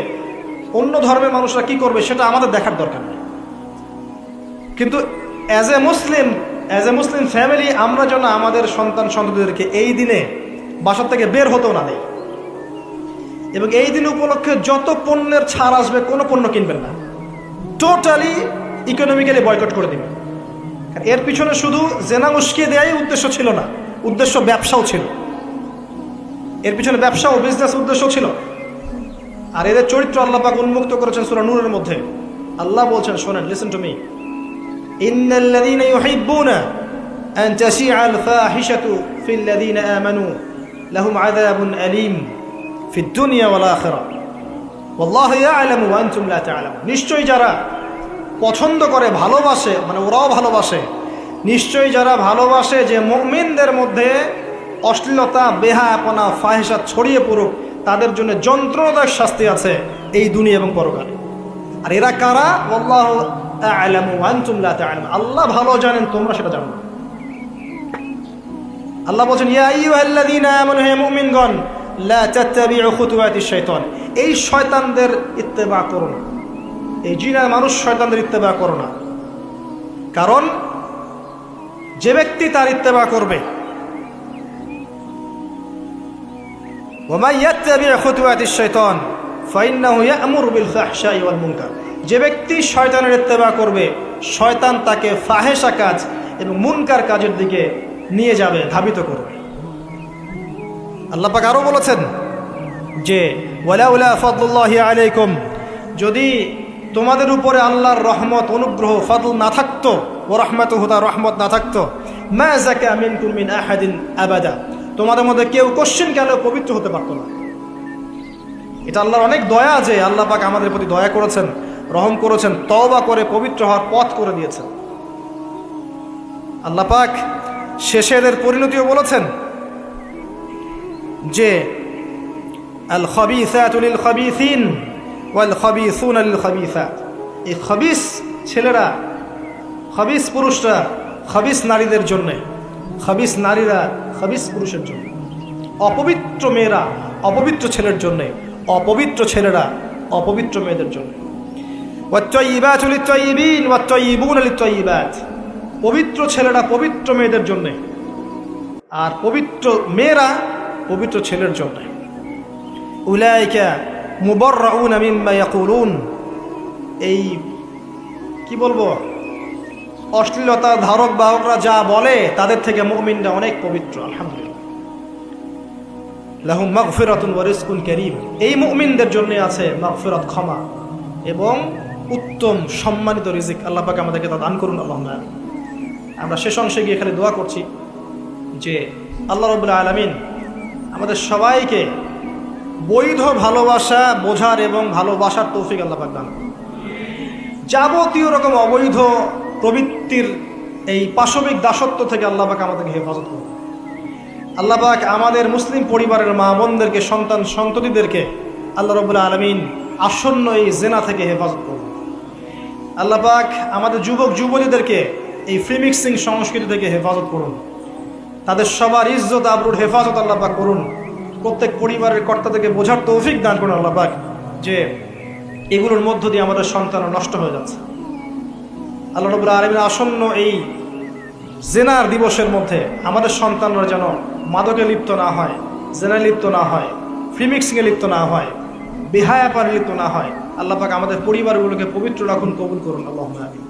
অন্য ধর্মের মানুষরা কি করবে, সেটা আমাদের দেখার দরকার নেই। কিন্তু অ্যাজ এ মুসলিম ফ্যামিলি, আমরা যেন আমাদের সন্তানদেরকে এই দিনে বাসার থেকে বের হতেও না দেয়। এবং এই দিন উপলক্ষে যত পণ্যের ছাড় আসবে, কোনো পণ্য কিনবেন না, টোটালি ইকোনমিক্যালি বয়কট করে দিবেন। এর পিছনে শুধু জেনা উস্কিয়ে দেওয়াই উদ্দেশ্য ছিল না, উদ্দেশ্য ব্যবসাও ছিল। এর পিছনে ব্যবসা ও বিজনেস উদ্দেশ্য ছিল। আর এদের চরিত্র আল্লাহ পাক উন্মুক্ত করেছেন সূরা নূরের মধ্যে। আল্লাহ বলছেন, শোনেন, লিসেন টু মি, ইন্নাল্লাযীনা ইউহিব্বুনা আন তাশিআল ফাহিশাতু ফিল্লাযীনা আমানু লাহুম আযাবুন আলীম ফিদ দুনিয়া ওয়াল আখিরাহ ওয়াল্লাহু ইয়া'লামু ওয়া আনতুম লা তা'লামুন। নিশ্চয়ই যারা পছন্দ করে, ভালোবাসে, মানে ওরাও ভালোবাসে, নিশ্চয়ই যারা ভালোবাসে যে মুমিনদের মধ্যে অশ্লীলতা, বেহায়াপনা, ফাহিশা ছড়িয়ে পড়ুক, তাদের জন্য যন্ত্রণাদায়ক শাস্তি আছে এই দুনিয়া এবং পরকালে। আর এরা কারা? আল্লাহু আ'লামু ওয়া আনতুম লা তা'লামুন। আল্লাহ ভালো জানেন, তোমরা সেটা জানো না। আল্লাহ বলেন, ইয়া আইয়ুহাল্লাযীনা আমানু, হে মুমিনগণ, লা তাত্তাবিউ খুতুওয়াতিশ শাইতান, এই শয়তানদের ইত্তেবা করো না, এই জিনের মানুষ শয়তানদের ইত্তেবা করো না। কারণ যে ব্যক্তি তার ইত্তেবা করবে, ওয়া ইয়াত্তাবিউ খুতুওয়াতিশ শাইতান ফাইন্নাহু ইয়া'মুরু বিল ফাহশাই ওয়াল মুনকার, যে ব্যক্তি শয়তানের ইত্তেবা করবে, শয়তান তাকে ফাহেশা কাজ এবং মুনকার কাজের দিকে নিয়ে যাবে, ধাবিত করবে। আল্লাহ পাক আরো বলেছেন যে ওয়ালাউলা ফাদলুল্লাহি আলাইকুম, যদি তোমাদের উপরে আল্লাহর রহমত, অনুগ্রহ, ফাদল না থাকতো, ওয়া রাহমাতুহু, তার রহমত না থাকতো, মা যাকা মিনকুম মিন আহাদিন আবাদা, তোমাদের মধ্যে কেউ কোশ্চিন কালেও পবিত্র হতে পারতো না। এটা আল্লাহর অনেক দয়া যে আল্লাহ পাক আমাদের প্রতি দয়া করেছেন, রহম করেছেন, তওবা করে পবিত্র হওয়ার পথ করে দিয়েছেন। আল্লাহ পাক শেষে এদের পরিণতিও বলেছেন যে আল খাবিসাতু লিল খাবিসিন ওয়াল খাবিসুনা লিল খাবিসাত। এই খাবিস ছেলেরা, খাবিস পুরুষরা খাবিস নারীদের জন্য, খাবিস নারীরা খাবিস পুরুষের জন্য, অপবিত্র মেয়েরা অপবিত্র ছেলের জন্য, অপবিত্র ছেলেরা অপবিত্র মেয়েদের জন্য। ওয়াত-তাইয়িবাতু লিত-তাইয়িবিন ওয়াত-তাইয়িবুনা লিত-তাইয়িবাত। পবিত্র ছেলেরা পবিত্র মেয়েদের জন্য, আর পবিত্র মেয়েরা পবিত্র ছেলের জন্য। উলাইকা মুবাররাউনা মিম্মা ইয়াকুলুন। এই কি বলবো, অশ্লীলতা ধারক বাহকরা যা বলে তাদের থেকে মুমিনরা অনেক পবিত্র। আলহামদুলিল্লাহ। লাহুম মাগফিরাতুন ওয়া রিজকুন কারীম। এই মুমিনদের জন্য আছে মাগফিরাত, ক্ষমা এবং উত্তম সম্মানিত রিজিক। আল্লাহ পাক আমাদেরকে তা দান করুন। আল্লাহুম্মা আমিন। আমরা শেষ অংশে গিয়ে খালি দোয়া করছি যে আল্লাহ রাব্বুল আলামিন আমাদের সবাইকে বৈধ ভালোবাসা বোঝার এবং ভালোবাসার তৌফিক আল্লাহ পাক দান করুন। যাবতীয় রকম অবৈধ প্রবৃত্তির এই পাশবিক দাসত্ব থেকে আল্লাহ পাক আমাদেরকে হেফাজত করুন। আল্লাহ পাক আমাদের মুসলিম পরিবারের মা বোনদেরকে, সন্তান সন্ততিদেরকে আল্লাহ রাব্বুল আলামিন আসন্ন এই জেনা থেকে হেফাজত করুন। আল্লাহ পাক আমাদের যুবক যুবতীদেরকে এই ফ্রি মিক্সিং সংস্কৃতি থেকে হেফাজত করুন। তাদের সবার ইজ্জত আবরুর হেফাজত আল্লাহ পাক করুন। প্রত্যেক পরিবারের কর্তাদেরকে বোঝার তৌফিক দান করুন আল্লাহ পাক যে এগুলোর মধ্য দিয়ে আমাদের সন্তান নষ্ট হয়ে যাচ্ছে। আল্লাহ রাব্বুল আলামিন আসন্ন এই জেনার দিবসের মধ্যে আমাদের সন্তানরা যেন মাদকে লিপ্ত না হয়, জেনায় লিপ্ত না হয়, ফ্রি মিক্সিংয়ে লিপ্ত না হয়, বেহায়াপারে লিপ্ত না হয়। আল্লাহ পাক আমাদের পরিবারগুলোকে পবিত্র রাখুন, কবুল করুন। আল্লাহুম্মা আমিন।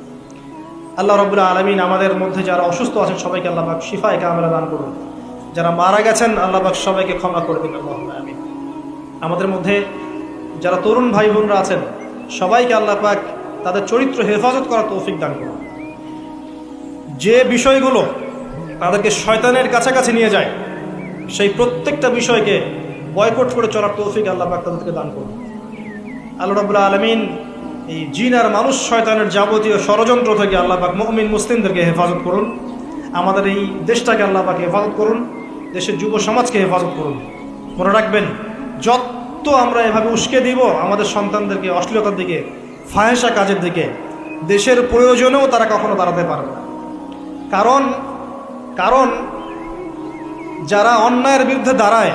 আল্লাহ রাব্বুল আলামিন আমাদের মধ্যে যারা অসুস্থ আছেন সবাইকে আল্লাহ পাক শিফায়ে কামেলা দান করুন। যারা মারা গেছেন আল্লাহ পাক সবাইকে ক্ষমা করে দিন। আল্লাহুম্মা আমিন। আমাদের মধ্যে যারা তরুণ ভাই বোনরা আছেন সবাইকে আল্লাহ পাক তাদের চরিত্র হেফাজত করার তৌফিক দান করুন। যে বিষয়গুলো তাদেরকে শয়তানের কাছাকাছি নিয়ে যায় সেই প্রত্যেকটা বিষয়কে বয়কট করে চলার তৌফিক আল্লাহ পাক তাদেরকে দান করুন। আল্লাহ রাব্বুল আলামিন এই জিন আর মানুষ শয়তানের যাবতীয় ষড়যন্ত্র থেকে আল্লাহ পাক মুমিন মুসলিমদেরকে হেফাজত করুন। আমাদের এই দেশটাকে আল্লাহ পাক হেফাজত করুন। দেশের যুব সমাজকে হেফাজত করুন। মনে রাখবেন, যত আমরা এভাবে উস্কে দিব আমাদের সন্তানদেরকে অশ্লীলতার দিকে, ফাহেসা কাজের দিকে, দেশের প্রয়োজনেও তারা কখনো দাঁড়াতে পারবে না। কারণ যারা অন্যায়ের বিরুদ্ধে দাঁড়ায়,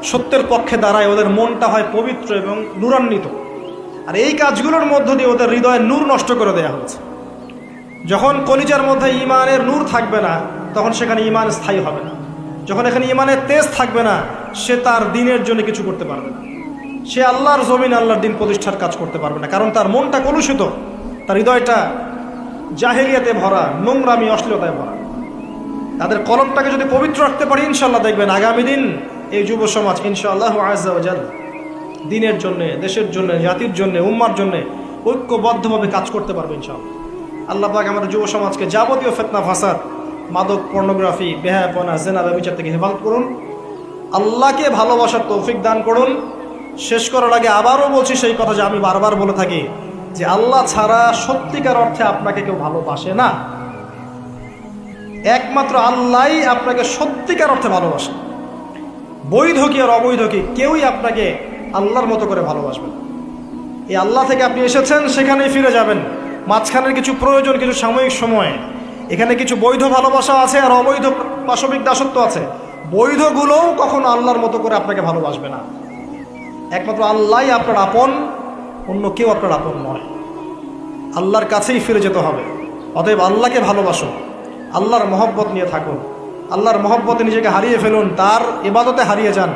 সত্যের পক্ষে দাঁড়ায়, ওদের মনটা হয় পবিত্র এবং নূরান্বিত। আর এই কাজগুলোর মধ্য দিয়ে ওদের হৃদয়ের নূর নষ্ট করে দেওয়া হচ্ছে। যখন কলিজার মধ্যে ঈমানের নূর থাকবে না তখন সেখানে ঈমান স্থায়ী হবে না। যখন এখানে ঈমানের তেজ থাকবে না সে তার দিনের জন্য কিছু করতে পারবে না। সে আল্লাহর জমিন, আল্লাহর দিন প্রতিষ্ঠার কাজ করতে পারবে না। কারণ তার মনটা কলুষিত, তার হৃদয়টা জাহেলিয়াতে ভরা, নোংরামি অশ্লীলতায় ভরা। তাদের কলবটাকে যদি পবিত্র রাখতে পারি ইনশাআল্লাহ দেখবেন আগামী দিন এই যুব সমাজ ইনশাআল্লাহ আযজা ওয়া জাল দিনের জন্য, দেশের জন্য, জাতির জন্য, উম্মার জন্য ঐক্যবদ্ধভাবে কাজ করতে পারবে ইনশাআল্লাহ। আল্লাহ পাক আমাদের যুব সমাজকে যাবতীয় ফিতনা ফাসাদ, মাদক, পর্নোগ্রাফি, বেহায়াপনা, জিনা, ব্যভিচার থেকে হেফাজত করুন। আল্লাহকে ভালোবাসার তৌফিক দান করুন। শেষ করার আগে আবারও বলছি সেই কথা যে আমি বারবার বলে থাকি যে আল্লাহ ছাড়া সত্যিকার অর্থে আপনাকে কেউ ভালোবাসে না। একমাত্র আল্লাহই আপনাকে সত্যিকার অর্থে ভালোবাসে। বৈধ কি আর অবৈধ কি কেউই আপনাকে আল্লাহর মতো করে ভালোবাসবে না। এই আল্লাহ থেকে আপনি এসেছেন, সেখানেই ফিরে যাবেন। মাঝখানের কিছু প্রয়োজন, কিছু সাময়িক সময়, এখানে কিছু বৈধ ভালোবাসা আছে আর অবৈধ পাশবিক দাসত্ব আছে। বৈধগুলোও কখনো আল্লাহর মতো করে আপনাকে ভালোবাসবে না। একমাত্র আল্লাহই আপনার আপন, অন্য কেউ আপনার আপন নয়। আল্লাহর কাছেই ফিরে যেতে হবে। অতএব আল্লাহকে ভালোবাসুন, আল্লাহর মহব্বত নিয়ে থাকুন, আল্লাহর মহব্বতে নিজেকে হারিয়ে ফেলুন, তার ইবাদতে হারিয়ে যান,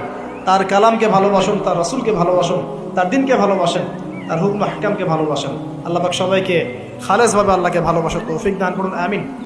তার কালামকে ভালোবাসুন, তার রাসূলকে ভালোবাসুন, তার দিনকে ভালোবাসেন, তার হুকম আহকামকে ভালোবাসেন। আল্লাহ পাক সবাইকে খালেসভাবে আল্লাহকে ভালোবাসার তৌফিক দান করুন। আমিন।